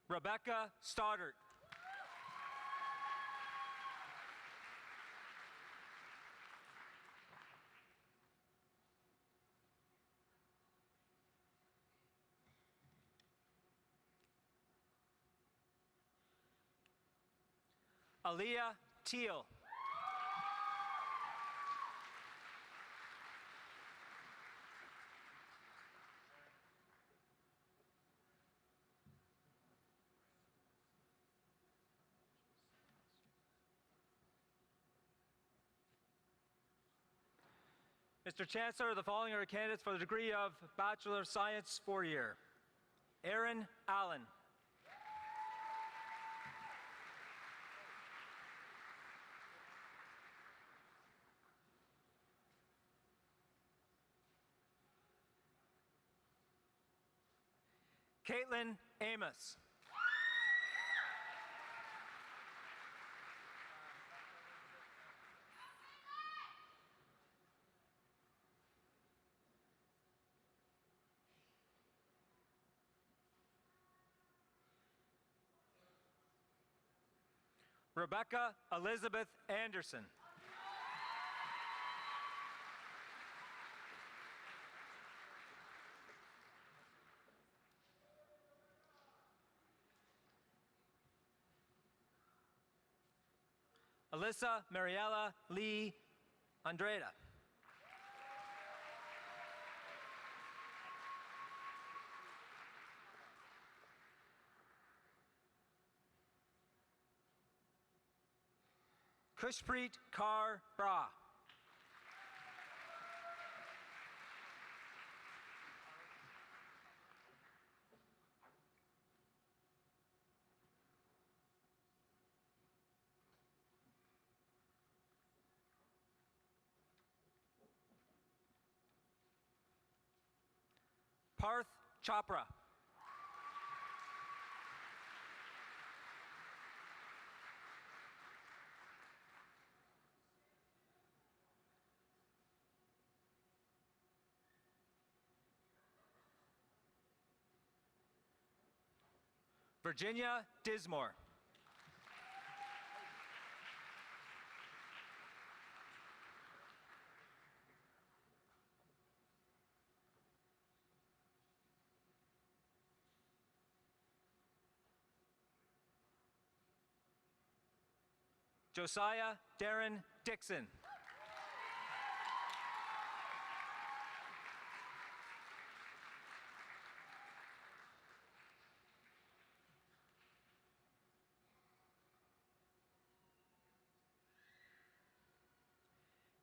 Rebecca Stoddard. Aaliyah Teal. Mr. Chancellor, the following are candidates for the degree of Bachelor of Science 4-year. Aaron Allen. Caitlin Amos. Rebecca Elizabeth Anderson. Alyssa Mariella Lee Andrada. Kushpreet Kaur Bra. Parth Chopra. Virginia Dismore. Josiah Darren Dixon.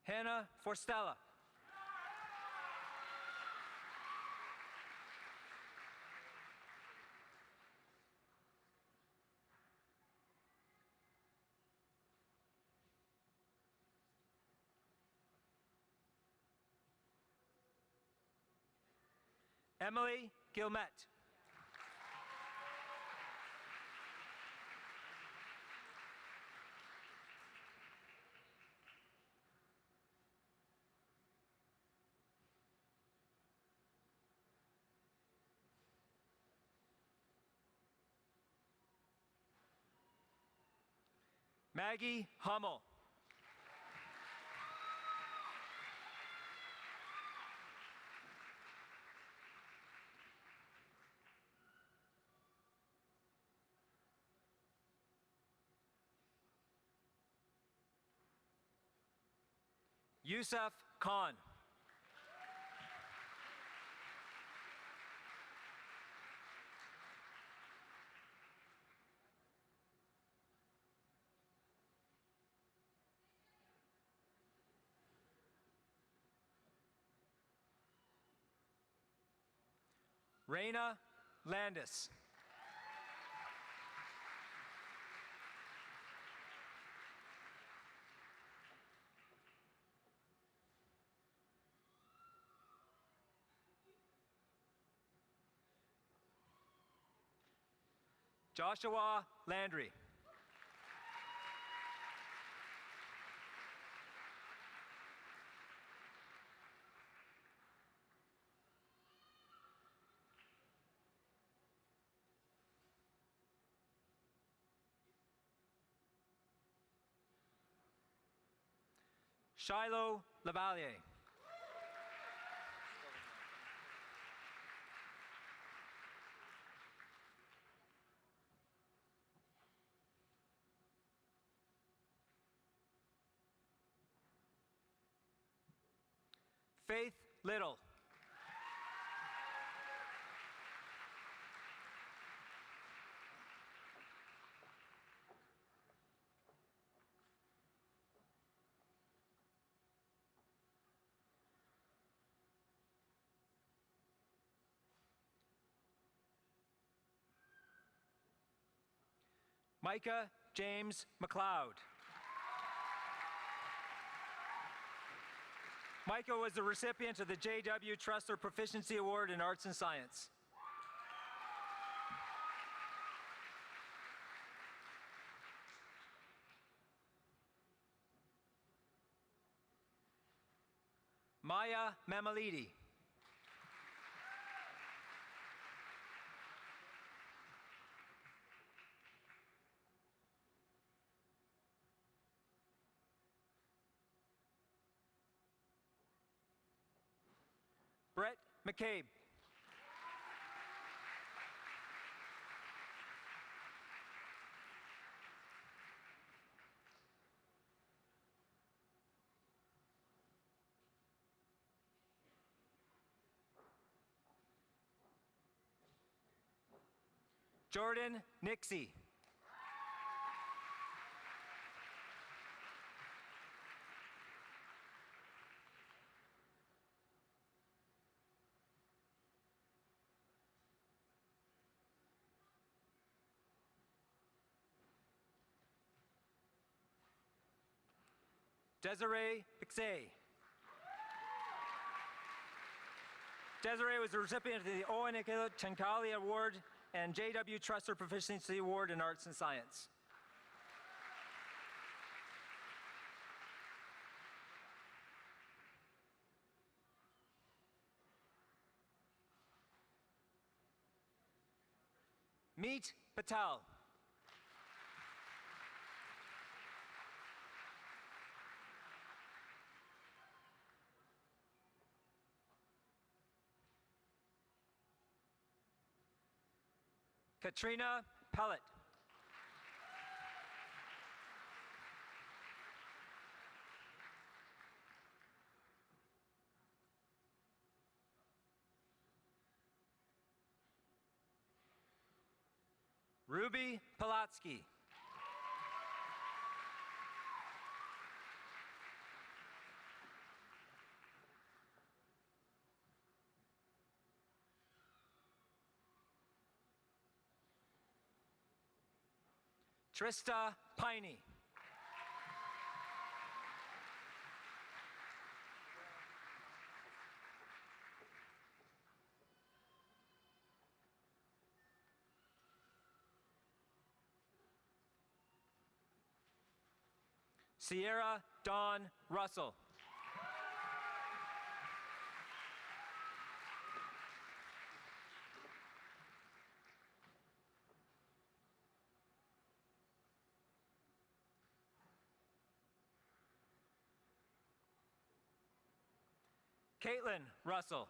Hannah Forstella. Emily Gilmet. Maggie Hummel. Yusuf Khan. Raina Landis. Joshua Landry. Shiloh Lavalier. Faith Little. Micah James McLeod. Micah was the recipient of the J.W. Tressler Proficiency Award in Arts and Science. Maya Mamalidi. Brett McCabe. Jordan Nixie. Desiree Bixay. Desiree was the recipient of the Owen Tenkali Award and J.W. Tressler Proficiency Award in Arts and Science. Meet Patel. Katrina Pellet. Ruby Palatsky. Trista Piney. Sierra Dawn Russell. Caitlin Russell.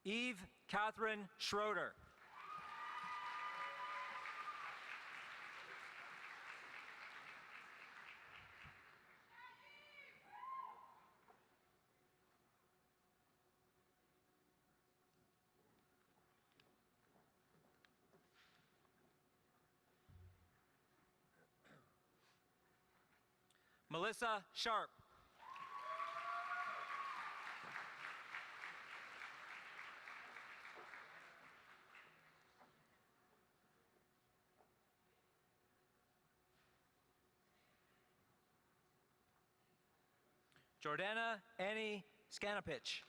Eve Catherine Schroeder. Melissa Sharp. Jordana Annie Scanapich.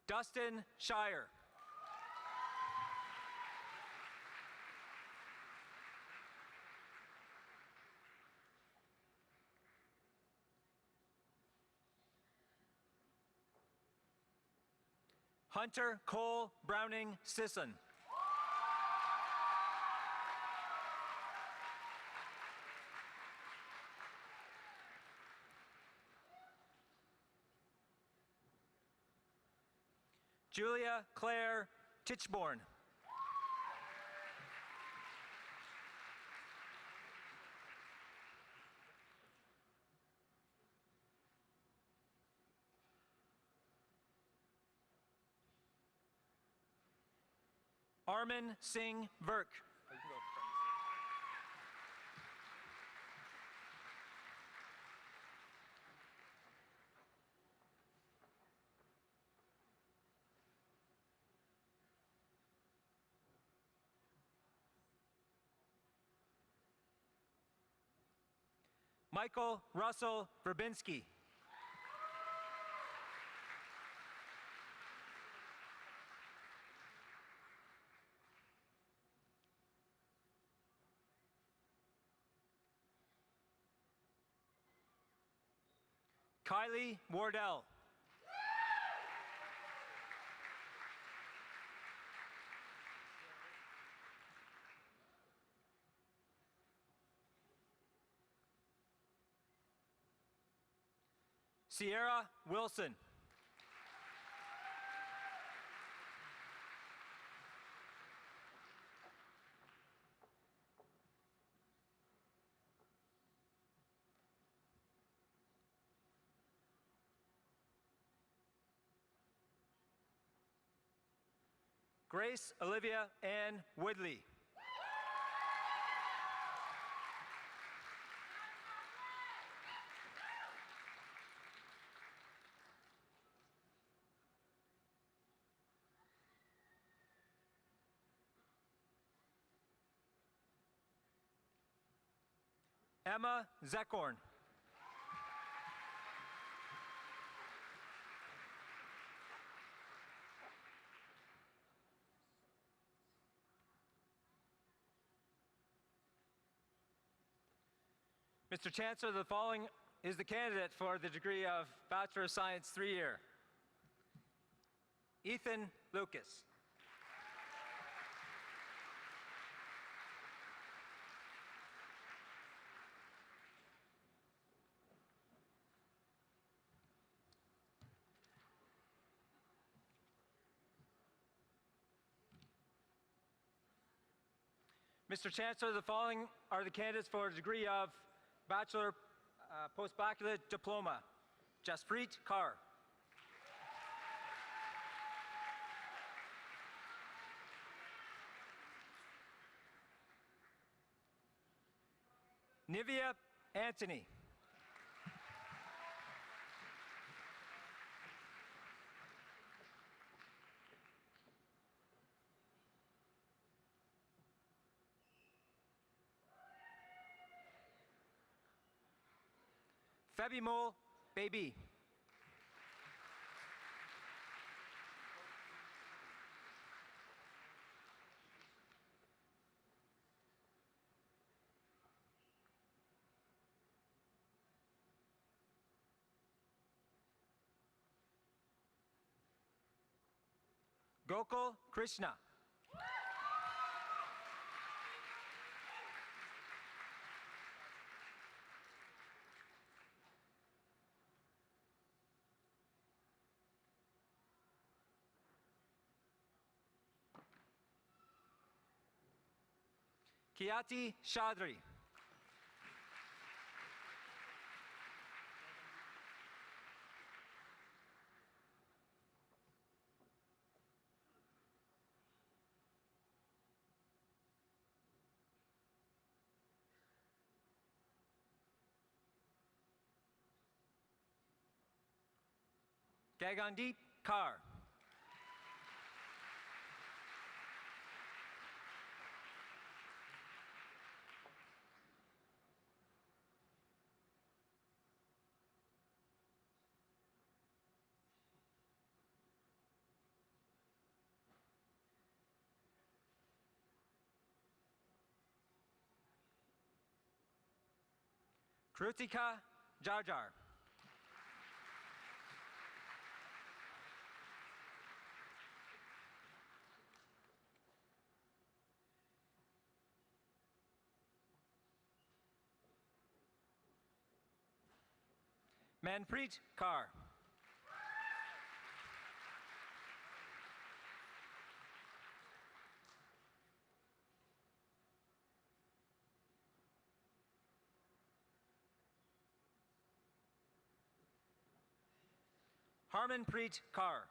Dustin Shire. Hunter Cole Browning Sisson. Julia Claire Tichborn. Armin Singh Virk. Michael Russell Verbinski. Kylie Wardell. Sierra Wilson. Grace Olivia Ann Woodley. Emma Zekorn. Mr. Chancellor, the following is the candidate for the degree of Bachelor of Science 3-year. Ethan Lucas. Mr. Chancellor, the following are the candidates for the degree of Bachelor Post-Baccalaureate Diploma. Jaspreet Kaur. Nivea Anthony. Fabimol Baby. Gokul Krishna. Kiati Chaudhry. Gagandeep Kaur. Krutika Jarjar. Manpreet Kaur. Harmanpreet Kaur.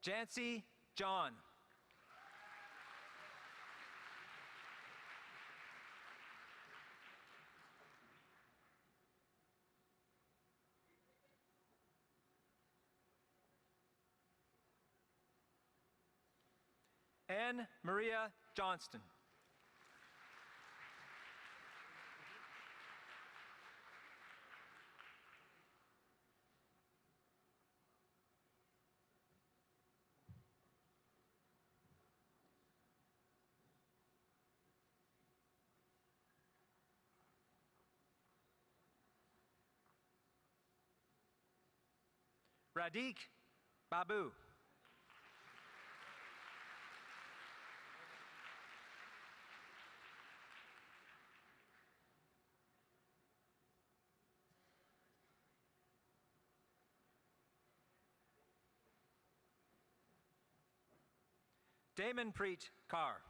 Jancy John. Anne Maria Johnston. Radik Babu. Damonpreet Kaur.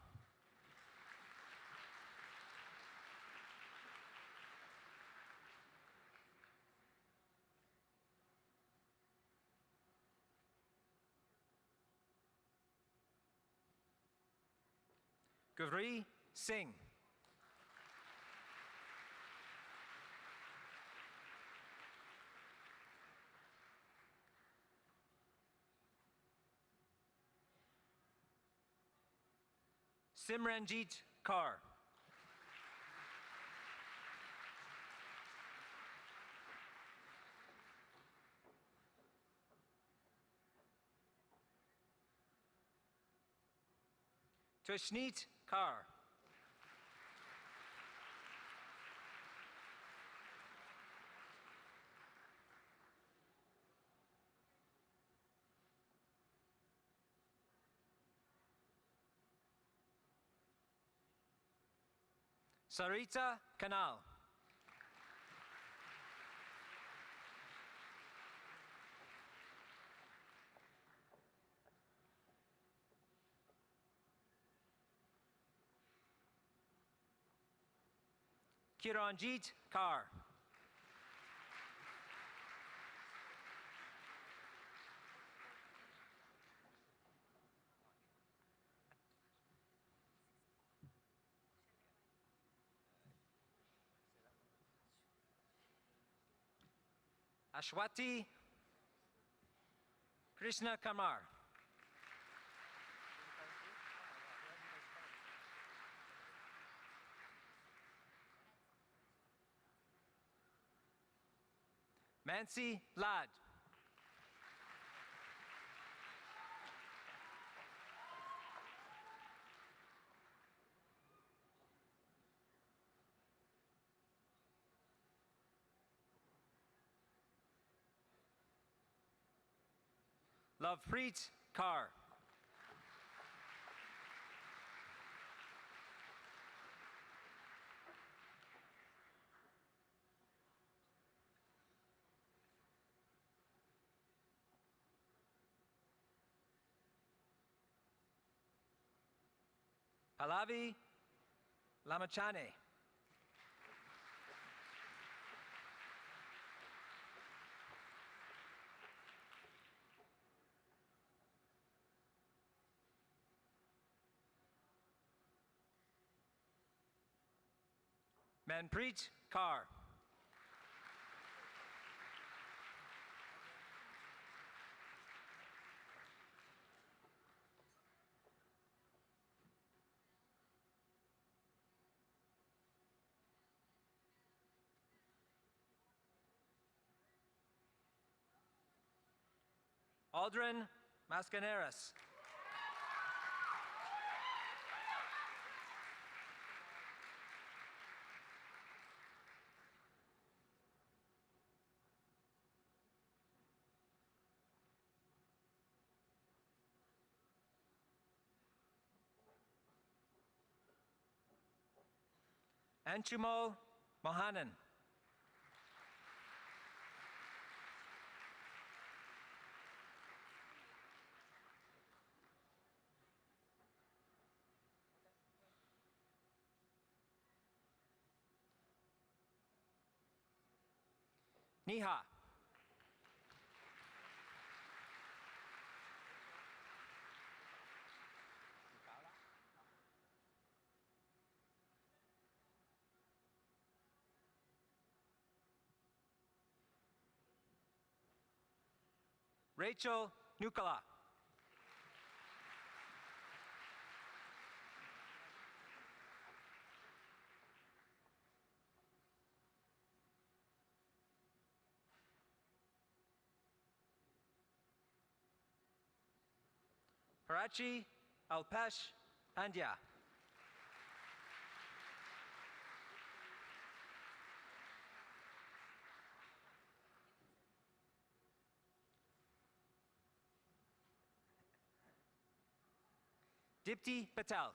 Guri Singh. Simranjit Kaur. Tushneet Kaur. Sarita Kanal. Kiranjit Kaur. Ashwati Krishna Kamar. Mansi Lad. Lovepreet Kaur. Pallavi Lamachane. Manpreet Kaur. Aldrin Mascaneras. Anchumal Mohanan. Niha. Rachel Nukala. Parachi Alpesh Andya. Dipti Patel.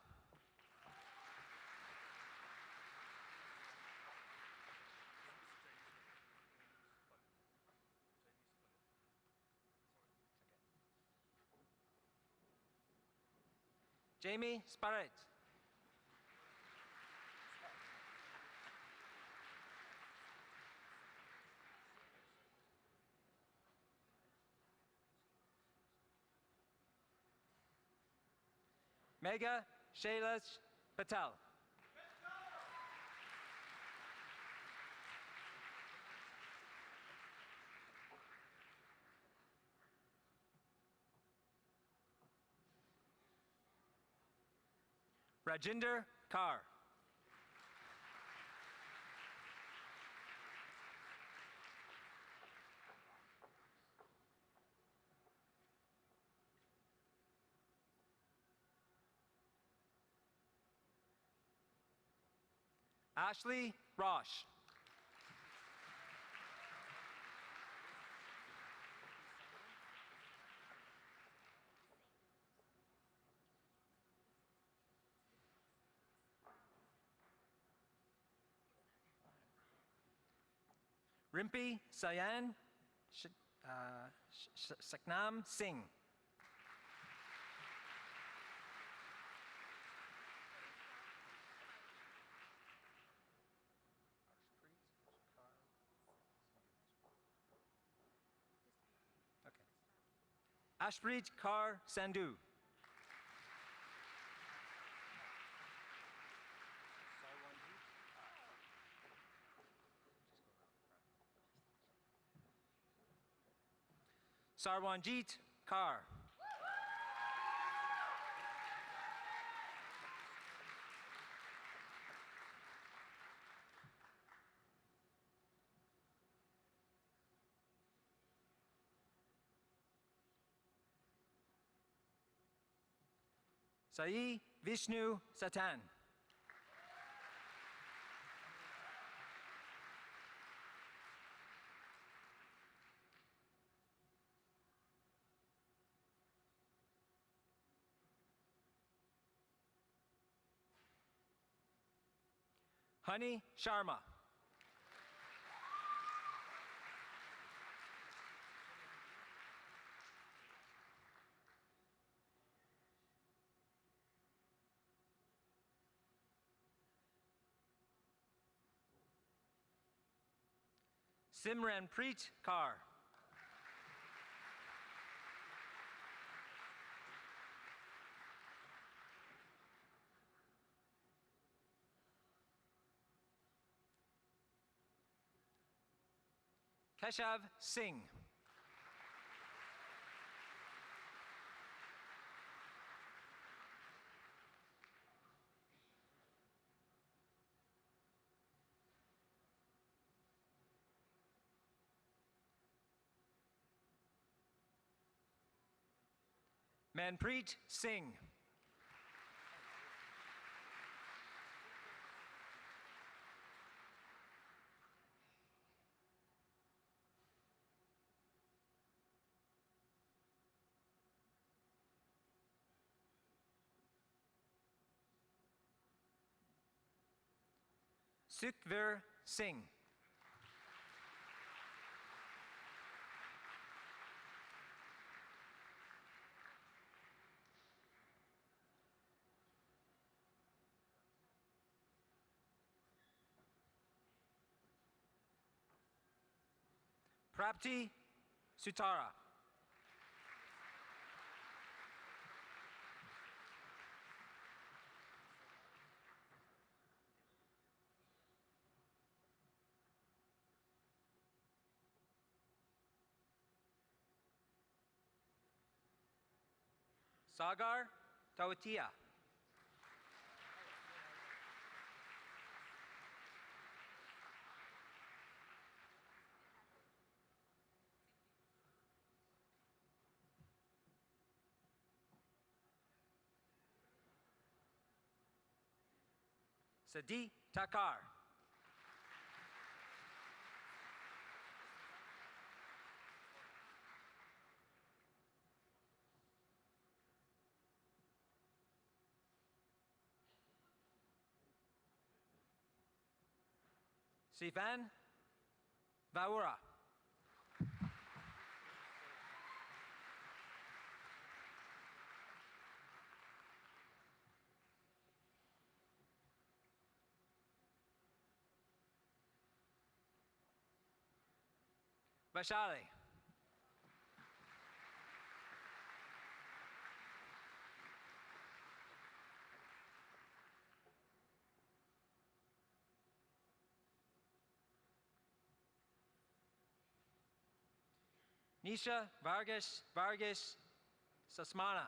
Jamie Sparrett. Megha Shailesh Patel. Rajinder Kaur. Ashley Rosh. Rimpi Sayan Saknam Singh. Ashpreet Kaur Sandhu. Sarwanjit Kaur. Sai Vishnu Satan. Honey Sharma. Simranpreet Kaur. Keshav Singh. Manpreet Singh. Sukhvir Singh. Prapti Sutara. Sagar Tawatia. Sadi Takar. Sivan Vaura. Vaishali. Nisha Vargas Sasmana.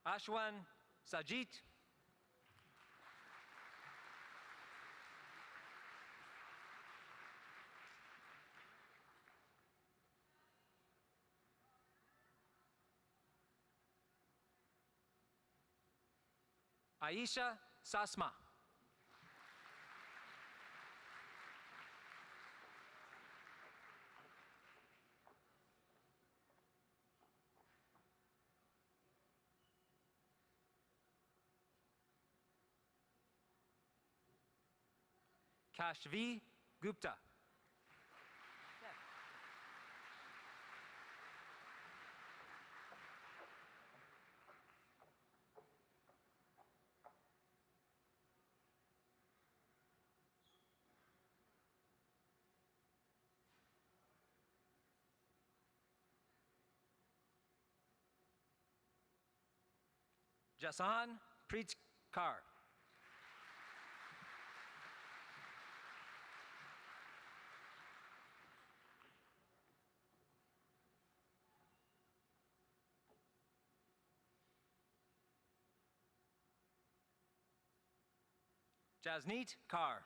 Ashwan Sajit. Aisha Sasma. Kashvi Gupta. Jasan Preet Kaur. Jasneet Kaur.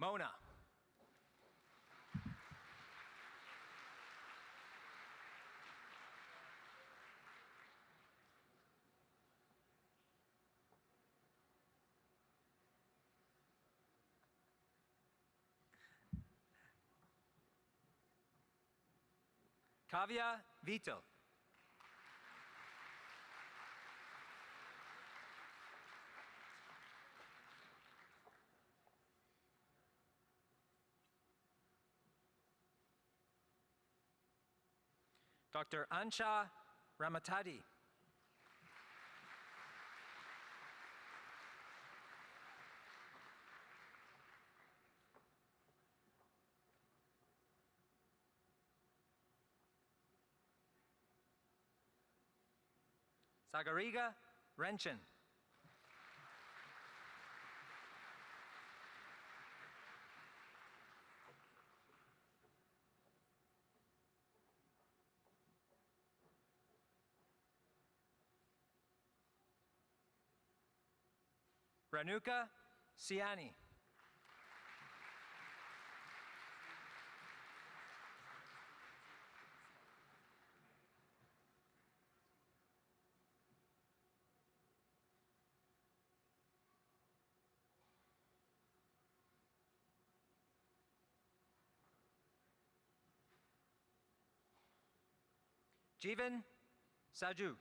Mona. Kavya Vito. Dr. Ansha Ramatadi. Sagariga Renchen. Ranuka Siani. Jeevan Saju.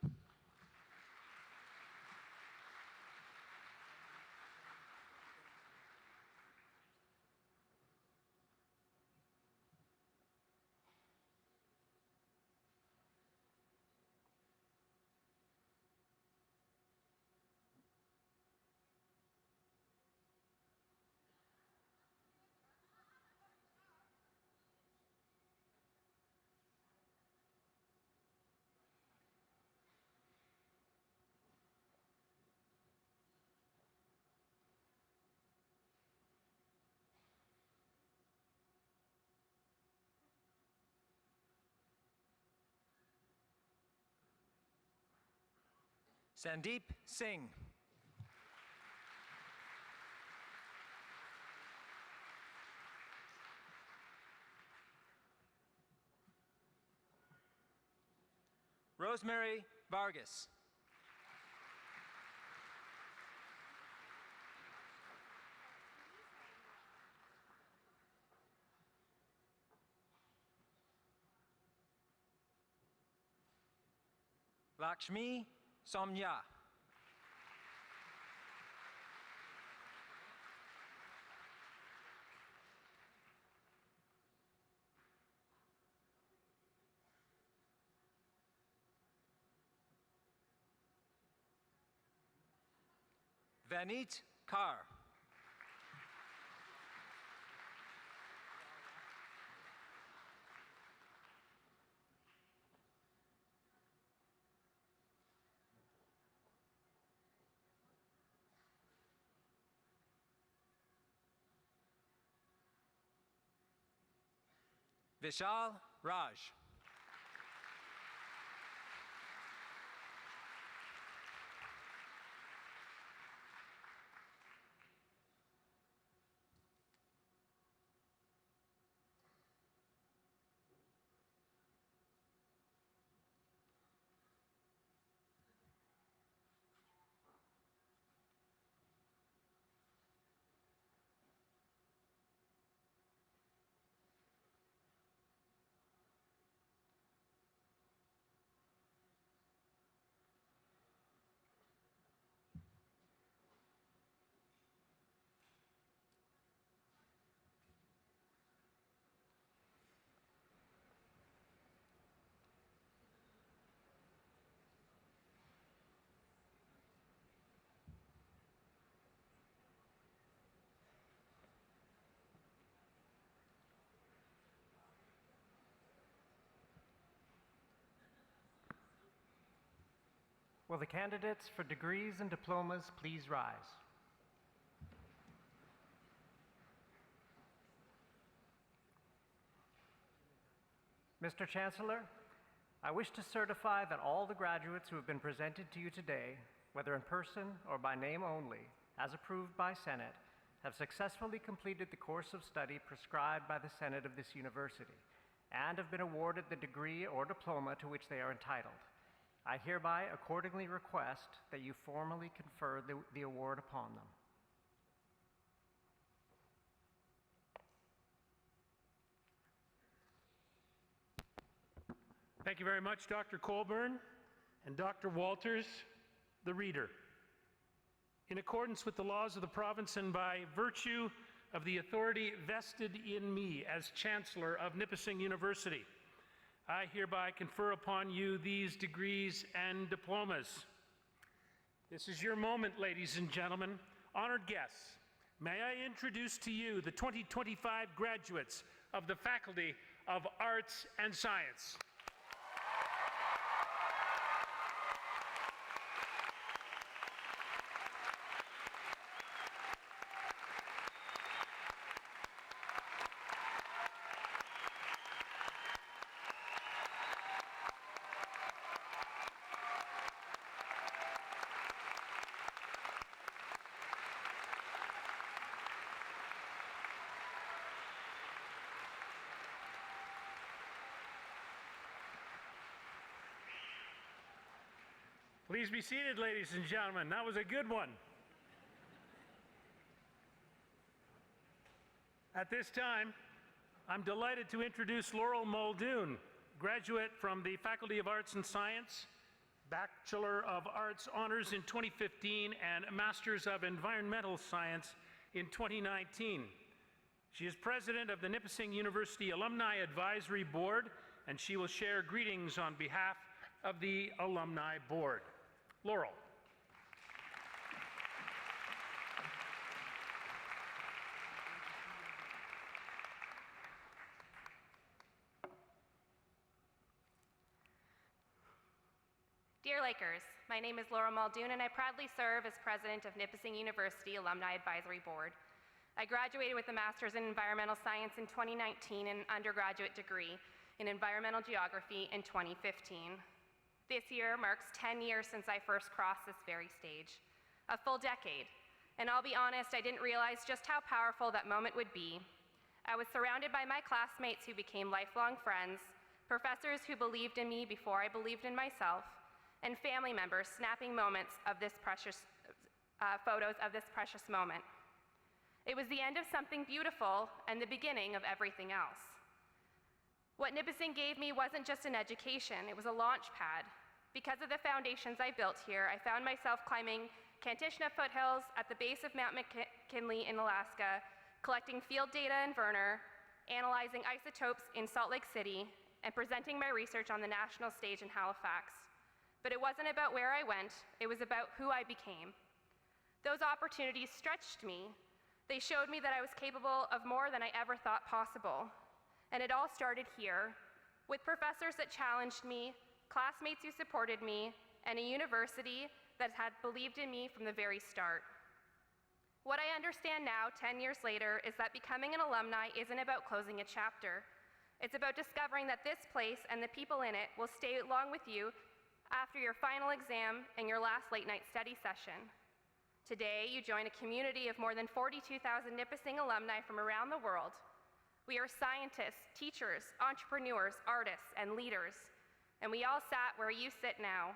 Sandeep Singh. Rosemary Vargas. Lakshmi Somya. Vanit Kaur. Vishal Raj. Will the candidates for degrees and diplomas please rise? Mr. Chancellor, I wish to certify that all the graduates who have been presented to you today, whether in person or by name only, as approved by Senate, have successfully completed the course of study prescribed by the Senate of this university and have been awarded the degree or diploma to which they are entitled. I hereby accordingly request that you formally confer the award upon them. Thank you very much, Dr. Colburn and Dr. Walters, the reader. In accordance with the laws of the province and by virtue of the authority vested in me as Chancellor of Nipissing University, I hereby confer upon you these degrees and diplomas. This is your moment, ladies and gentlemen. Honored guests, may I introduce to you the 2025 graduates of the Faculty of Arts and Science. Please be seated, ladies and gentlemen. That was a good one. At this time, I'm delighted to introduce Laurel Muldoon, graduate from the Faculty of Arts and Science, Bachelor of Arts honors in 2015, and a Master's of Environmental Science in 2019. She is president of the Nipissing University Alumni Advisory Board, and she will share greetings on behalf of the Alumni Board. Laurel. Dear Lakers, my name is Laura Muldoon, and I proudly serve as president of Nipissing University Alumni Advisory Board. I graduated with a Master's in Environmental Science in 2019 and an undergraduate degree in Environmental Geography in 2015. This year marks 10 years since I first crossed this very stage, a full decade. And I'll be honest, I didn't realize just how powerful that moment would be. I was surrounded by my classmates who became lifelong friends, professors who believed in me before I believed in myself, and family members snapping moments of this precious photos of this precious moment. It was the end of something beautiful and the beginning of everything else. What Nipissing gave me wasn't just an education, it was a launch pad. Because of the foundations I built here, I found myself climbing Kantishna foothills at the base of Mount McKinley in Alaska, collecting field data in Verner, analyzing isotopes in Salt Lake City, and presenting my research on the national stage in Halifax. But it wasn't about where I went, it was about who I became. Those opportunities stretched me. They showed me that I was capable of more than I ever thought possible. And it all started here, with professors that challenged me, classmates who supported me, and a university that had believed in me from the very start. What I understand now, 10 years later, is that becoming an alumni isn't about closing a chapter. It's about discovering that this place and the people in it will stay along with you after your final exam and your last late night study session. Today, you join a community of more than 42,000 Nipissing alumni from around the world. We are scientists, teachers, entrepreneurs, artists, and leaders, and we all sat where you sit now,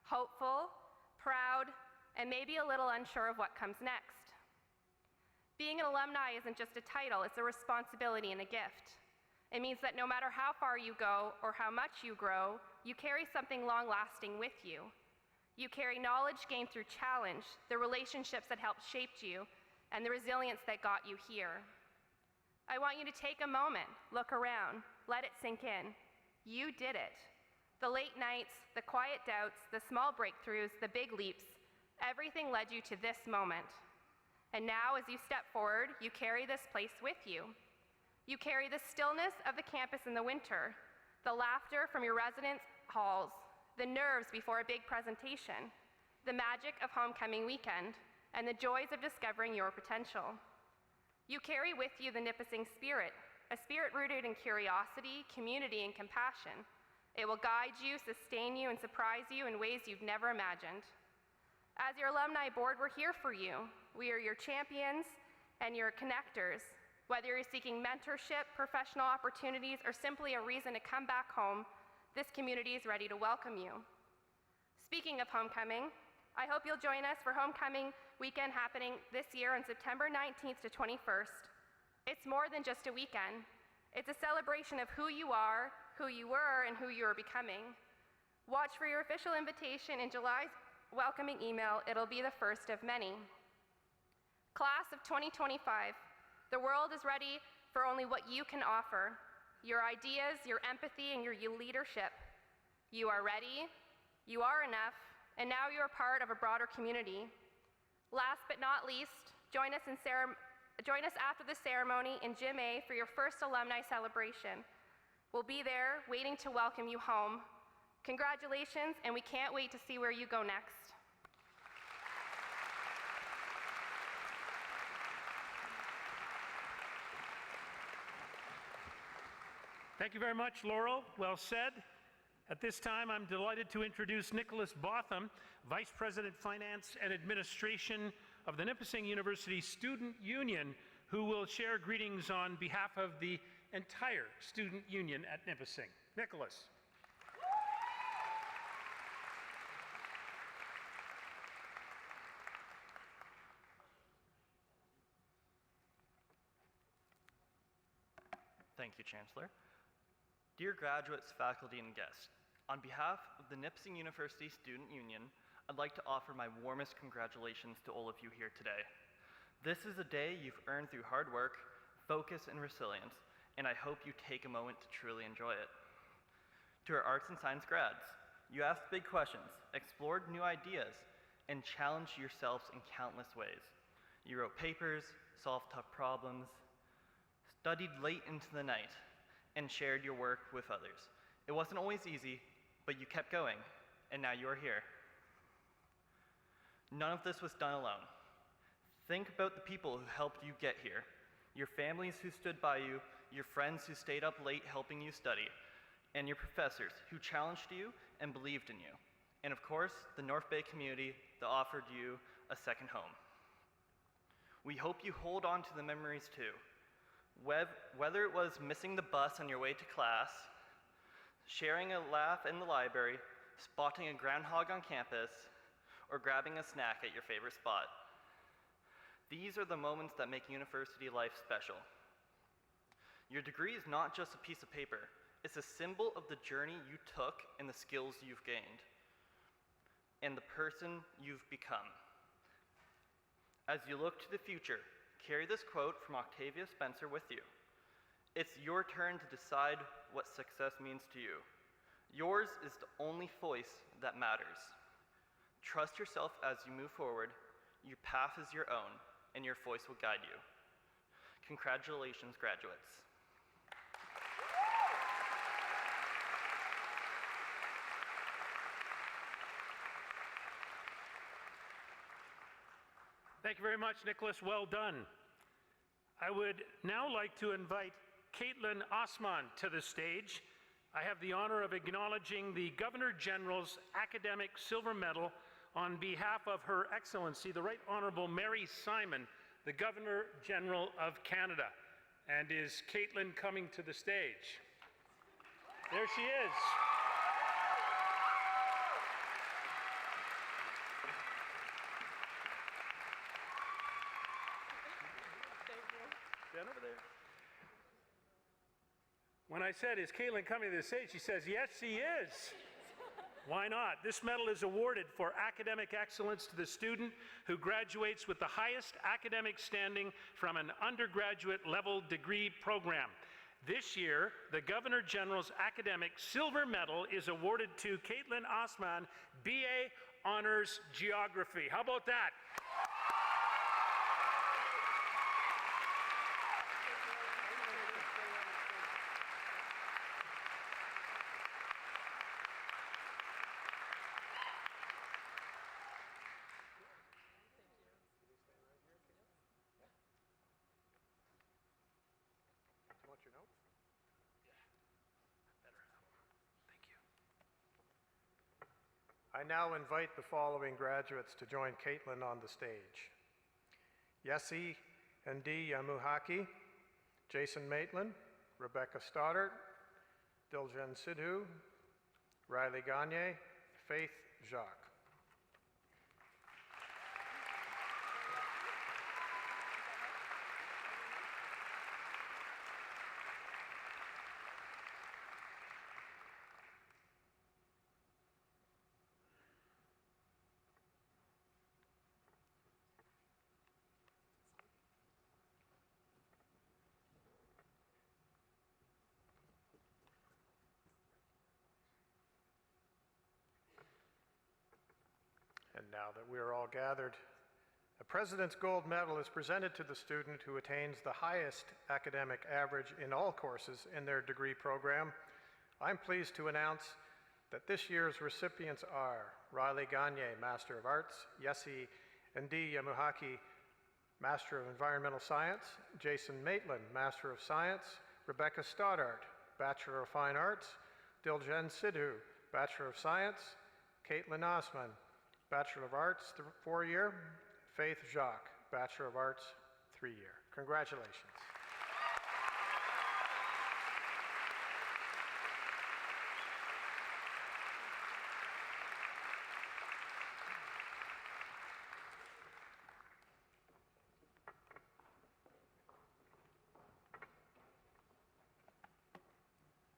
hopeful, proud, and maybe a little unsure of what comes next. Being an alumni isn't just a title, it's a responsibility and a gift. It means that no matter how far you go or how much you grow, you carry something long-lasting with you. You carry knowledge gained through challenge, the relationships that helped shape you, and the resilience that got you here. I want you to take a moment, look around, let it sink in. You did it. The late nights, the quiet doubts, the small breakthroughs, the big leaps, everything led you to this moment. And now, as you step forward, you carry this place with you. You carry the stillness of the campus in the winter, the laughter from your residence halls, the nerves before a big presentation, the magic of homecoming weekend, and the joys of discovering your potential. You carry with you the Nipissing spirit, a spirit rooted in curiosity, community, and compassion. It will guide you, sustain you, and surprise you in ways you've never imagined. As your alumni board, we're here for you. We are your champions and your connectors. Whether you're seeking mentorship, professional opportunities, or simply a reason to come back home, this community is ready to welcome you. Speaking of homecoming, I hope you'll join us for homecoming weekend happening this year on September 19th to 21st. It's more than just a weekend. It's a celebration of who you are, who you were, and who you are becoming. Watch for your official invitation in July's welcoming email. It'll be the first of many. Class of 2025, the world is ready for only what you can offer, your ideas, your empathy, and your leadership. You are ready, you are enough, and now you are part of a broader community. Last but not least, join us after the ceremony in Gym A for your first alumni celebration. We'll be there waiting to welcome you home. Congratulations, and we can't wait to see where you go next. Thank you very much, Laurel. Well said. At this time, I'm delighted to introduce Nicholas Botham, Vice President, Finance and Administration of the Nipissing University Student Union, who will share greetings on behalf of the entire Student Union at Nipissing. Nicholas. Thank you, Chancellor. Dear graduates, faculty, and guests, on behalf of the Nipissing University Student Union, I'd like to offer my warmest congratulations to all of you here today. This is a day you've earned through hard work, focus, and resilience, and I hope you take a moment to truly enjoy it. To our arts and science grads, you asked big questions, explored new ideas, and challenged yourselves in countless ways. You wrote papers, solved tough problems, studied late into the night, and shared your work with others. It wasn't always easy, but you kept going, and now you are here. None of this was done alone. Think about the people who helped you get here, your families who stood by you, your friends who stayed up late helping you study, and your professors who challenged you and believed in you. And of course, the North Bay community that offered you a second home. We hope you hold on to the memories too. Whether it was missing the bus on your way to class, sharing a laugh in the library, spotting a groundhog on campus, or grabbing a snack at your favorite spot. These are the moments that make university life special. Your degree is not just a piece of paper, it's a symbol of the journey you took and the skills you've gained, and the person you've become. As you look to the future, carry this quote from Octavia Spencer with you. It's your turn to decide what success means to you. Yours is the only voice that matters. Trust yourself as you move forward. Your path is your own, and your voice will guide you. Congratulations, graduates. Thank you very much, Nicholas. Well done. I would now like to invite Caitlin Osman to the stage. I have the honor of acknowledging the Governor General's Academic Silver Medal on behalf of Her Excellency, the Right Honorable Mary Simon, the Governor General of Canada. And is Caitlin coming to the stage? There she is. Stand over there. When I said, is Caitlin coming to the stage, she says, yes, she is. Why not? This medal is awarded for academic excellence to the student who graduates with the highest academic standing from an undergraduate level degree program. This year, the Governor General's Academic Silver Medal is awarded to Caitlin Osman, BA Honors Geography. How about that? I now invite the following graduates to join Caitlin on the stage. Yessi Ndi Yamuhaki, Jason Maitland, Rebecca Stoddart, Diljen Sidhu, Riley Gagne, Faith Jacques. And now that we are all gathered, a President's Gold Medal is presented to the student who attains the highest academic average in all courses in their degree program. I'm pleased to announce that this year's recipients are Riley Gagne, Master of Arts, Yessi Ndi Yamuhaki, Master of Environmental Science, Jason Maitland, Master of Science, Rebecca Stoddart, Bachelor of Fine Arts, Diljen Sidhu, Bachelor of Science, Caitlin Osman, Bachelor of Arts, 4-year, Faith Jacques, Bachelor of Arts, 3-year. Congratulations.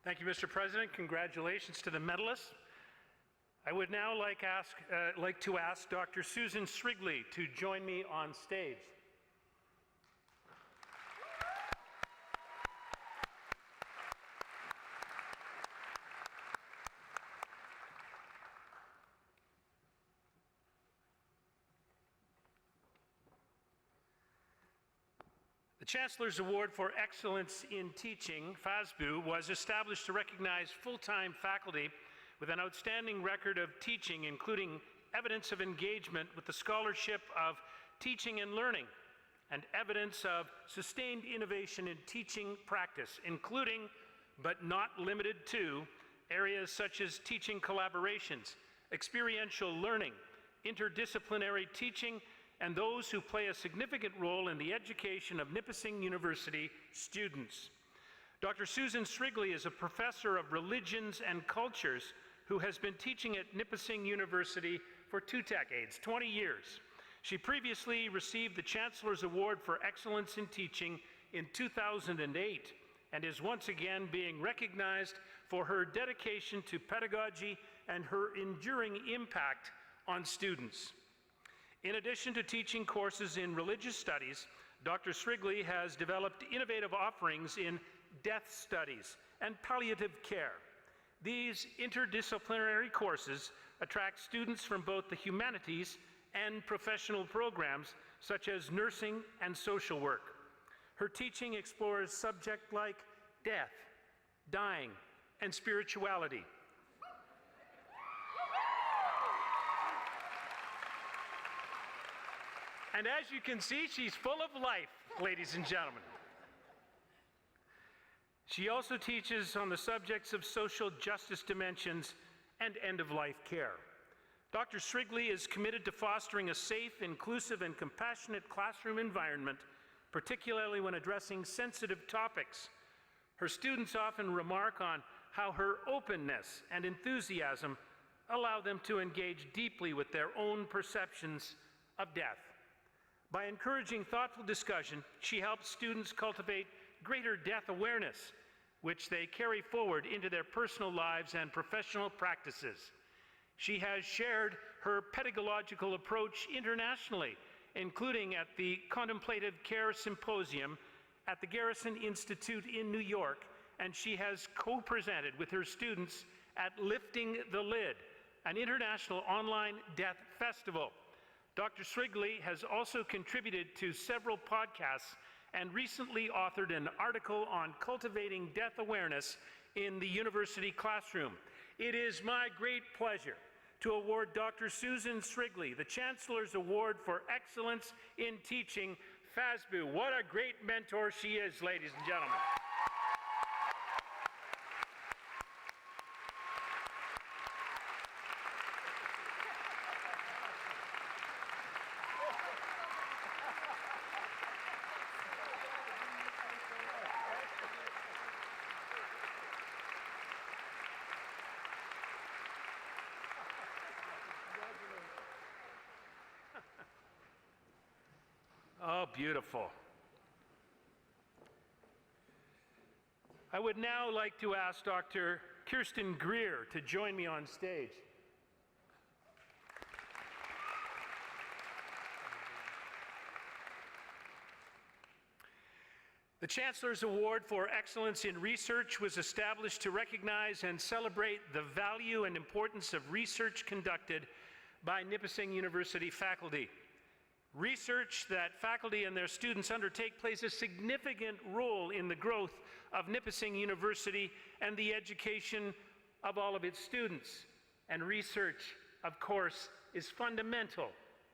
Thank you, Mr. President. Congratulations to the medalists. I would now like to ask Dr. Susan Srigley to join me on stage. The Chancellor's Award for Excellence in Teaching, FASBU, was established to recognize full-time faculty with an outstanding record of teaching, including evidence of engagement with the scholarship of teaching and learning, and evidence of sustained innovation in teaching practice, including, but not limited to, areas such as teaching collaborations, experiential learning, interdisciplinary teaching, and those who play a significant role in the education of Nipissing University students. Dr. Susan Srigley is a professor of religions and cultures who has been teaching at Nipissing University for 2 decades, 20 years. She previously received the Chancellor's Award for Excellence in Teaching in 2008 and is once again being recognized for her dedication to pedagogy and her enduring impact on students. In addition to teaching courses in religious studies, Dr. Srigley has developed innovative offerings in death studies and palliative care. These interdisciplinary courses attract students from both the humanities and professional programs such as nursing and social work. Her teaching explores subjects like death, dying, and spirituality. And as you can see, she's full of life, ladies and gentlemen. She also teaches on the subjects of social justice dimensions and end-of-life care. Dr. Srigley is committed to fostering a safe, inclusive, and compassionate classroom environment, particularly when addressing sensitive topics. Her students often remark on how her openness and enthusiasm allow them to engage deeply with their own perceptions of death. By encouraging thoughtful discussion, she helps students cultivate greater death awareness, which they carry forward into their personal lives and professional practices. She has shared her pedagogical approach internationally, including at the Contemplative Care Symposium at the Garrison Institute in New York, and she has co-presented with her students at Lifting the Lid, an international online death festival. Dr. Srigley has also contributed to several podcasts and recently authored an article on cultivating death awareness in the university classroom. It is my great pleasure to award Dr. Susan Srigley the Chancellor's Award for Excellence in Teaching, FASBU. What a great mentor she is, ladies and gentlemen. Oh, beautiful. I would now like to ask Dr. Kirsten Greer to join me on stage. The Chancellor's Award for Excellence in Research was established to recognize and celebrate the value and importance of research conducted by Nipissing University faculty. Research that faculty and their students undertake plays a significant role in the growth of Nipissing University and the education of all of its students. And research, of course, is fundamental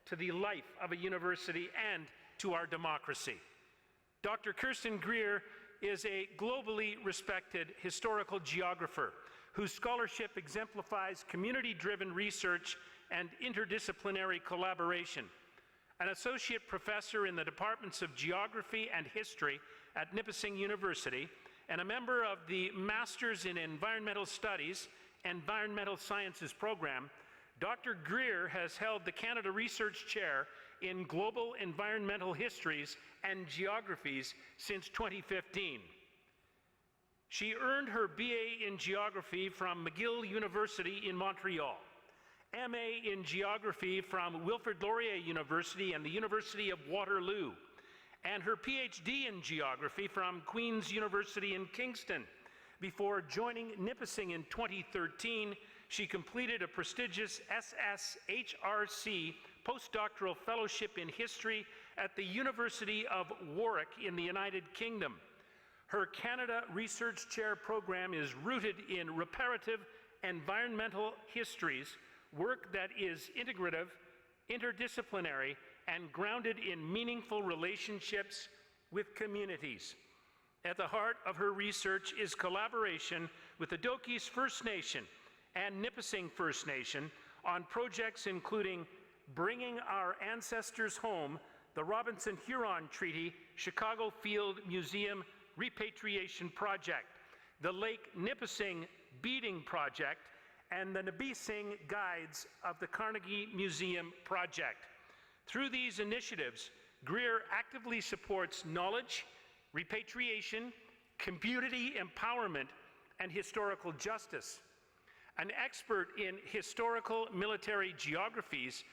to the life of a university and to our democracy. Dr. Kirsten Greer is a globally respected historical geographer whose scholarship exemplifies community-driven research and interdisciplinary collaboration. An associate professor in the departments of geography and history at Nipissing University, and a member of the Masters in Environmental Studies, Environmental Sciences program, Dr. Greer has held the Canada Research Chair in Global Environmental Histories and Geographies since 2015. She earned her BA in Geography from McGill University in Montreal, MA in Geography from Wilfrid Laurier University and the University of Waterloo, and her PhD in Geography from Queen's University in Kingston. Before joining Nipissing in 2013, she completed a prestigious SSHRC postdoctoral fellowship in history at the University of Warwick in the United Kingdom. Her Canada Research Chair program is rooted in reparative environmental histories, work that is integrative, interdisciplinary, and grounded in meaningful relationships with communities. At the heart of her research is collaboration with the Doki's First Nation and Nipissing First Nation on projects including Bringing Our Ancestors Home, the Robinson-Huron Treaty Chicago Field Museum Repatriation Project, the Lake Nipissing Beading Project, and the Nipissing Guides of the Carnegie Museum Project. Through these initiatives, Greer actively supports knowledge, repatriation, community empowerment, and historical justice. An expert in historical military geographies,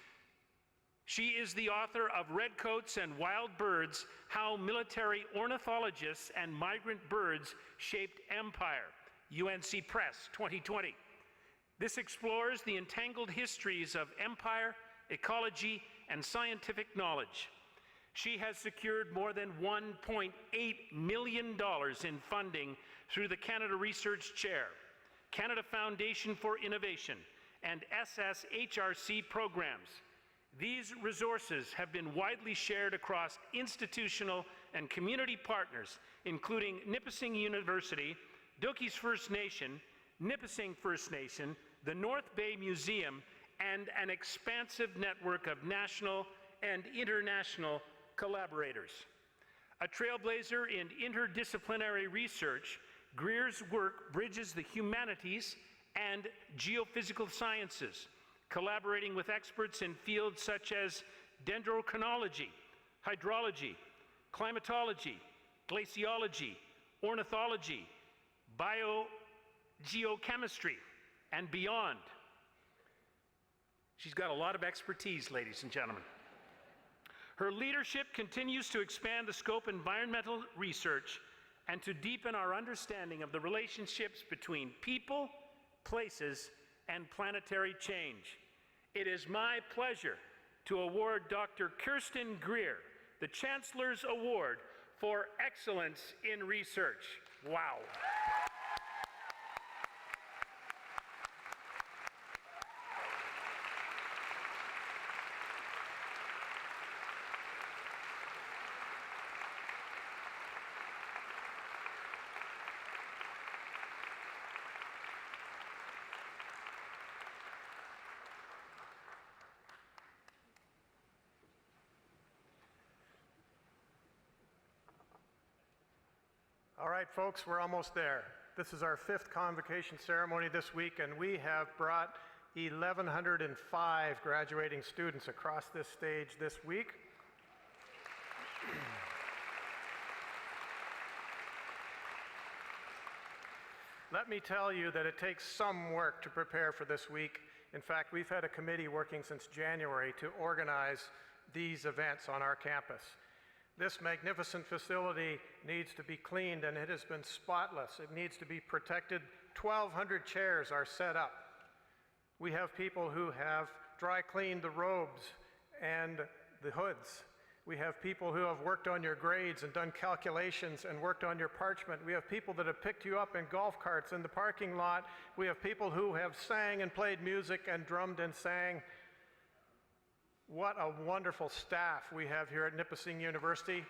she is the author of Redcoats and Wild Birds, How Military Ornithologists and Migrant Birds Shaped Empire, UNC Press, 2020. This explores the entangled histories of empire, ecology, and scientific knowledge. She has secured more than $1.8 million in funding through the Canada Research Chair, Canada Foundation for Innovation, and SSHRC programs. These resources have been widely shared across institutional and community partners, including Nipissing University, Doki's First Nation, Nipissing First Nation, the North Bay Museum, and an expansive network of national and international collaborators. A trailblazer in interdisciplinary research, Greer's work bridges the humanities and geophysical sciences, collaborating with experts in fields such as dendrochronology, hydrology, climatology, glaciology, ornithology, biogeochemistry, and beyond. She's got a lot of expertise, ladies and gentlemen. Her leadership continues to expand the scope of environmental research and to deepen our understanding of the relationships between people, places, and planetary change. It is my pleasure to award Dr. Kirsten Greer the Chancellor's Award for Excellence in Research. Wow. All right, folks, we're almost there. This is our 5th convocation ceremony this week, and we have brought 1,105 graduating students across this stage this week. Let me tell you that it takes some work to prepare for this week. In fact, we've had a committee working since January to organize these events on our campus. This magnificent facility needs to be cleaned, and it has been spotless. It needs to be protected. 1,200 chairs are set up. We have people who have dry cleaned the robes and the hoods. We have people who have worked on your grades and done calculations and worked on your parchment. We have people that have picked you up in golf carts in the parking lot. We have people who have sang and played music and drummed and sang. What a wonderful staff we have here at Nipissing University.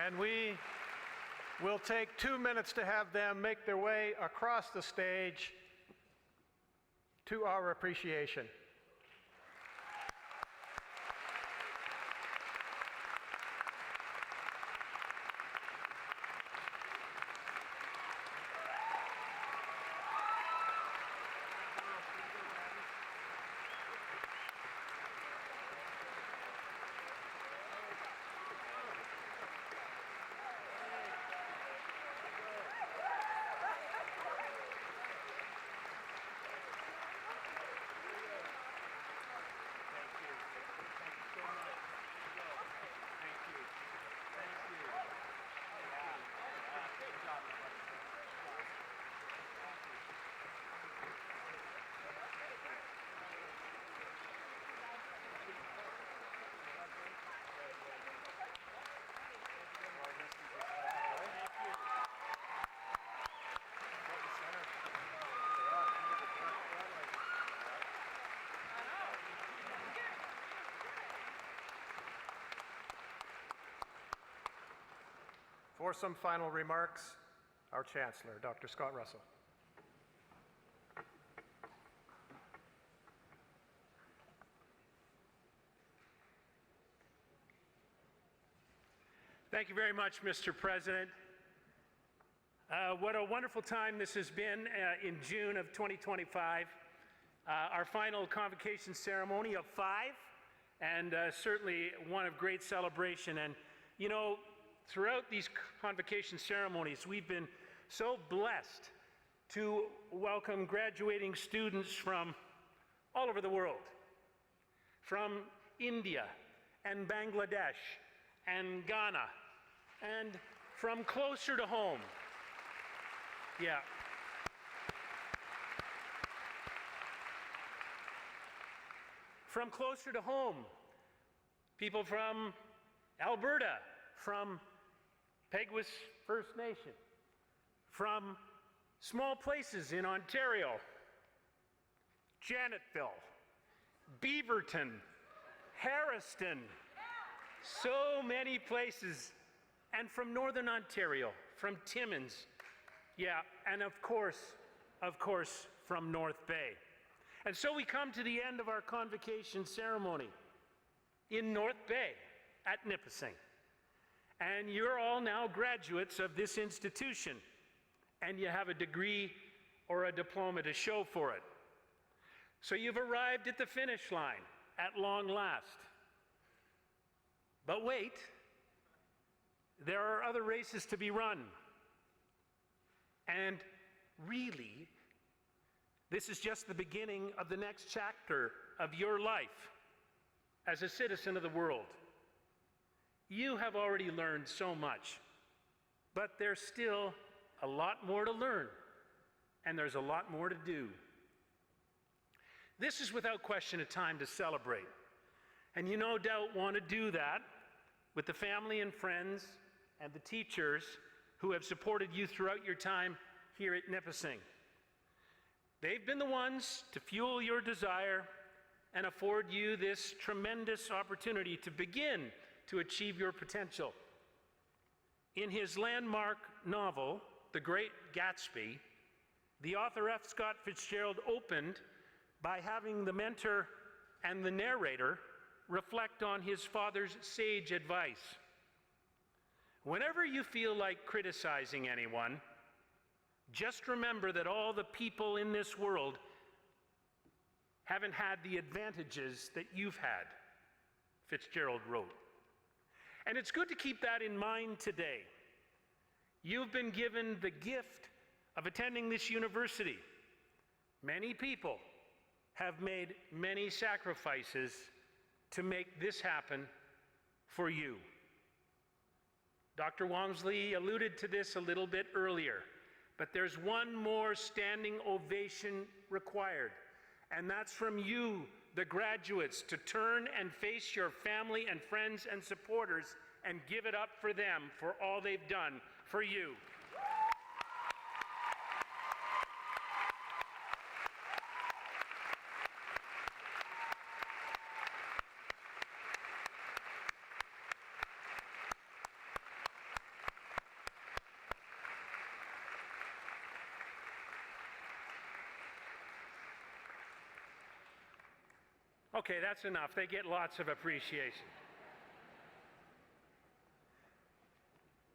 And we will take 2 minutes to have them make their way across the stage to our appreciation. For some final remarks, our Chancellor, Dr. Scott Russell. Thank you very much, Mr. President. What a wonderful time this has been in June of 2025. Our final convocation ceremony of 5, and certainly one of great celebration. And you know, throughout these convocation ceremonies, we've been so blessed to welcome graduating students from all over the world, from India and Bangladesh and Ghana, and from closer to home. Yeah. From closer to home, people from Alberta, from Peguis First Nation, from small places in Ontario, Janetville, Beaverton, Harriston, so many places, and from Northern Ontario, from Timmins, yeah, and of course, from North Bay. And so we come to the end of our convocation ceremony in North Bay at Nipissing. And you're all now graduates of this institution, and you have a degree or a diploma to show for it. So you've arrived at the finish line at long last. But wait, there are other races to be run. And really, this is just the beginning of the next chapter of your life as a citizen of the world. You have already learned so much, but there's still a lot more to learn, and there's a lot more to do. This is without question a time to celebrate, and you no doubt want to do that with the family and friends and the teachers who have supported you throughout your time here at Nipissing. They've been the ones to fuel your desire and afford you this tremendous opportunity to begin to achieve your potential. In his landmark novel, The Great Gatsby, the author F. Scott Fitzgerald opened by having the mentor and the narrator reflect on his father's sage advice. Whenever you feel like criticizing anyone, just remember that all the people in this world haven't had the advantages that you've had, Fitzgerald wrote. And it's good to keep that in mind today. You've been given the gift of attending this university. Many people have made many sacrifices to make this happen for you. Dr. Walmsley alluded to this a little bit earlier, but there's one more standing ovation required, and that's from you, the graduates, to turn and face your family and friends and supporters and give it up for them for all they've done for you. Okay, that's enough. They get lots of appreciation.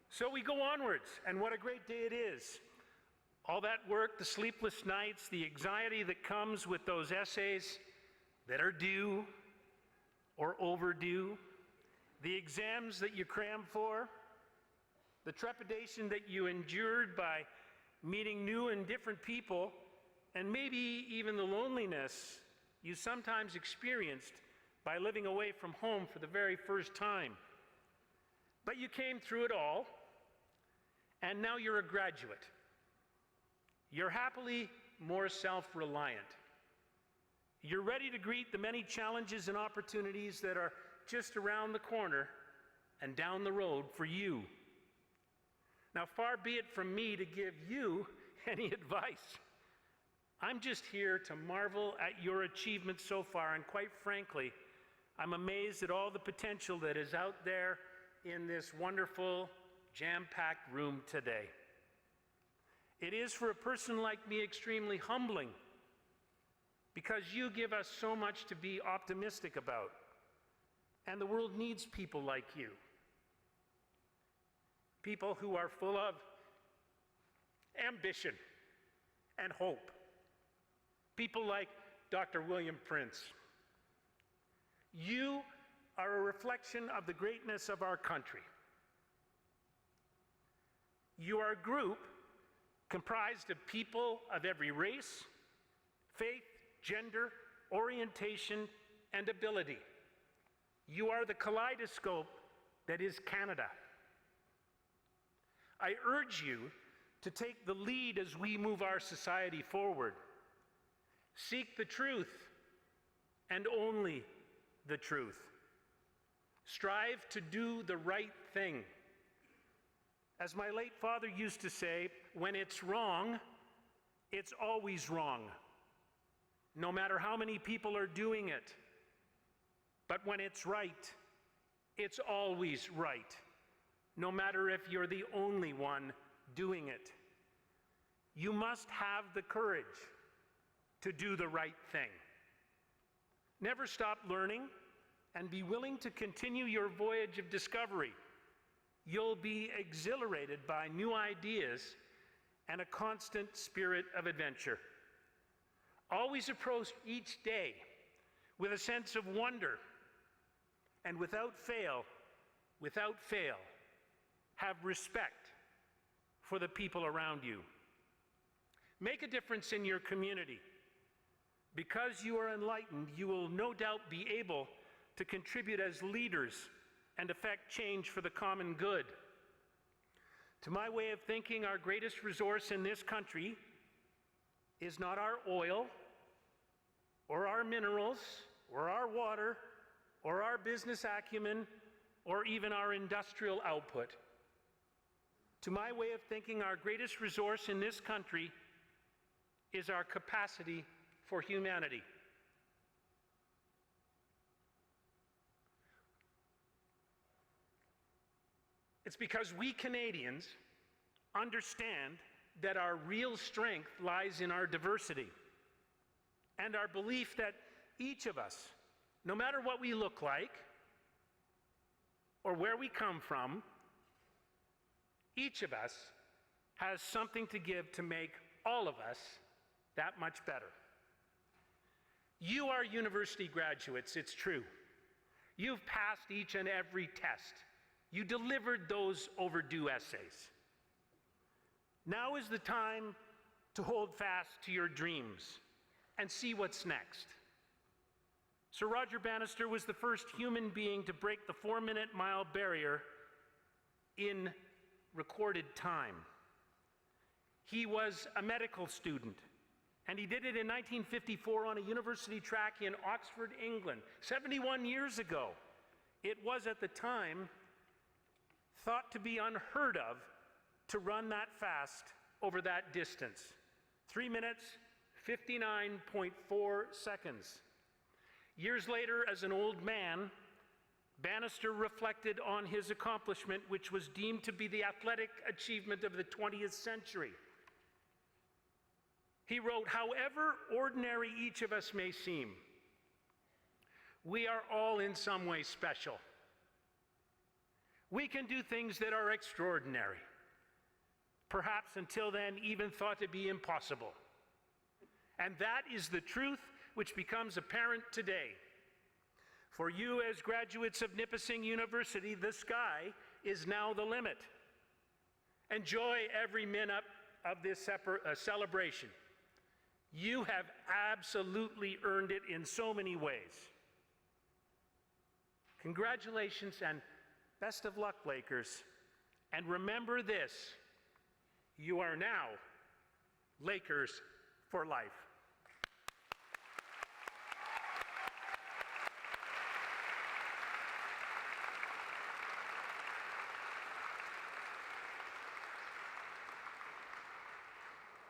So we go onwards, and what a great day it is. All that work, the sleepless nights, the anxiety that comes with those essays that are due or overdue, the exams that you cram for, the trepidation that you endured by meeting new and different people, and maybe even the loneliness you sometimes experienced by living away from home for the very first time. But you came through it all, and now you're a graduate. You're happily more self-reliant. You're ready to greet the many challenges and opportunities that are just around the corner and down the road for you. Now, far be it from me to give you any advice. I'm just here to marvel at your achievements so far, and quite frankly, I'm amazed at all the potential that is out there in this wonderful jam-packed room today. It is for a person like me extremely humbling because you give us so much to be optimistic about, and the world needs people like you. People who are full of ambition and hope. People like Dr. William Prince. You are a reflection of the greatness of our country. You are a group comprised of people of every race, faith, gender, orientation, and ability. You are the kaleidoscope that is Canada. I urge you to take the lead as we move our society forward. Seek the truth, and only the truth. Strive to do the right thing. As my late father used to say, when it's wrong, it's always wrong, no matter how many people are doing it. But when it's right, it's always right, no matter if you're the only one doing it. You must have the courage to do the right thing. Never stop learning and be willing to continue your voyage of discovery. You'll be exhilarated by new ideas and a constant spirit of adventure. Always approach each day with a sense of wonder, and without fail, have respect for the people around you. Make a difference in your community. Because you are enlightened, you will no doubt be able to contribute as leaders and affect change for the common good. To my way of thinking, our greatest resource in this country is not our oil, or our minerals, or our water, or our business acumen, or even our industrial output. To my way of thinking, our greatest resource in this country is our capacity for humanity. It's because we Canadians understand that our real strength lies in our diversity and our belief that each of us, no matter what we look like or where we come from, each of us has something to give to make all of us that much better. You are university graduates, it's true. You've passed each and every test. You delivered those overdue essays. Now is the time to hold fast to your dreams and see what's next. Sir Roger Bannister was the first human being to break the 4-minute mile barrier in recorded time. He was a medical student, and he did it in 1954 on a university track in Oxford, England, 71 years ago. It was at the time thought to be unheard of to run that fast over that distance. 3 minutes, 59.4 seconds. Years later, as an old man, Bannister reflected on his accomplishment, which was deemed to be the athletic achievement of the 20th century. He wrote, "However ordinary each of us may seem, we are all in some way special. We can do things that are extraordinary, perhaps until then even thought to be impossible. And that is the truth which becomes apparent today. For you as graduates of Nipissing University, the sky is now the limit. Enjoy every minute of this celebration. You have absolutely earned it in so many ways. Congratulations and best of luck, Lakers. And remember this, you are now Lakers for life."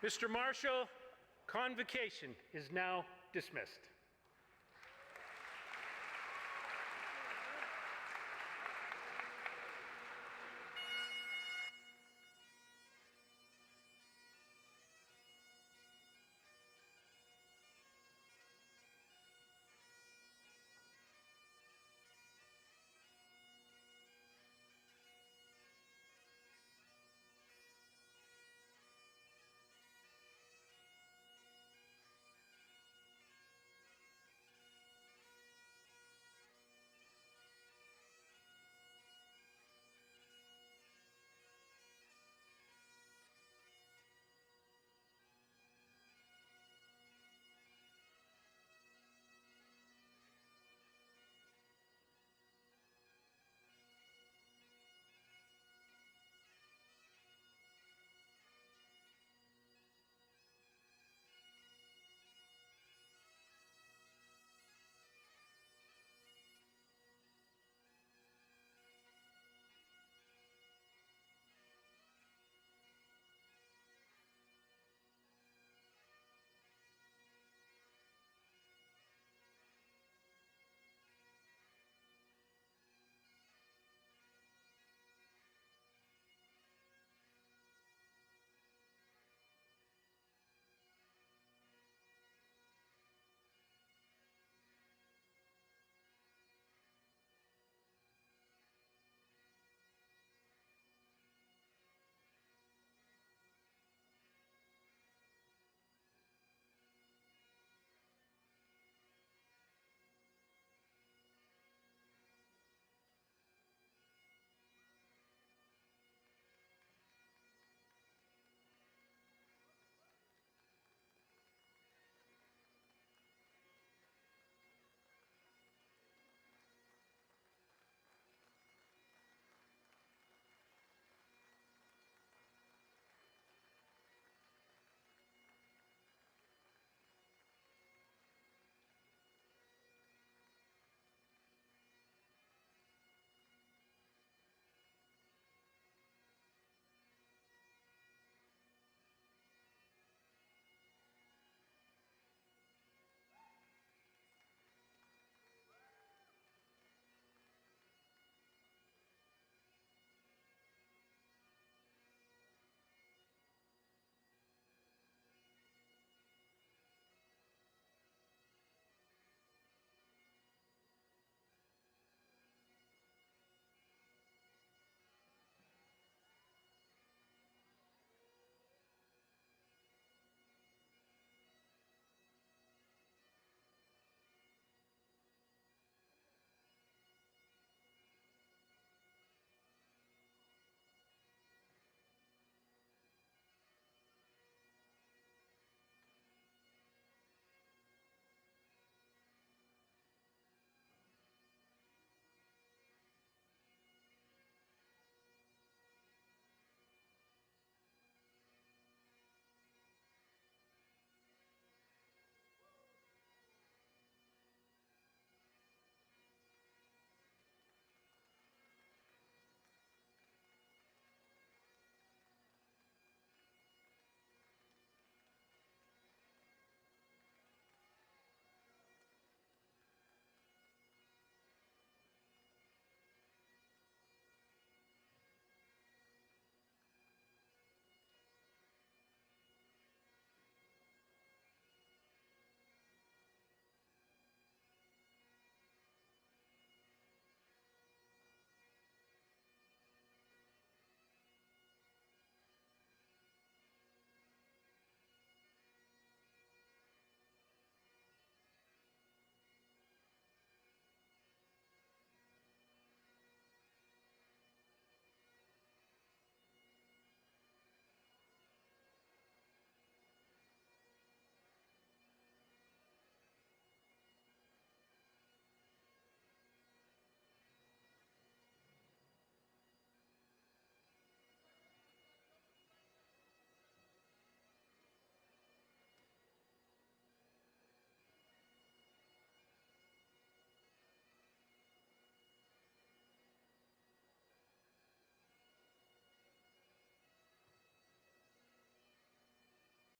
Mr. Marshall, Convocation is now dismissed.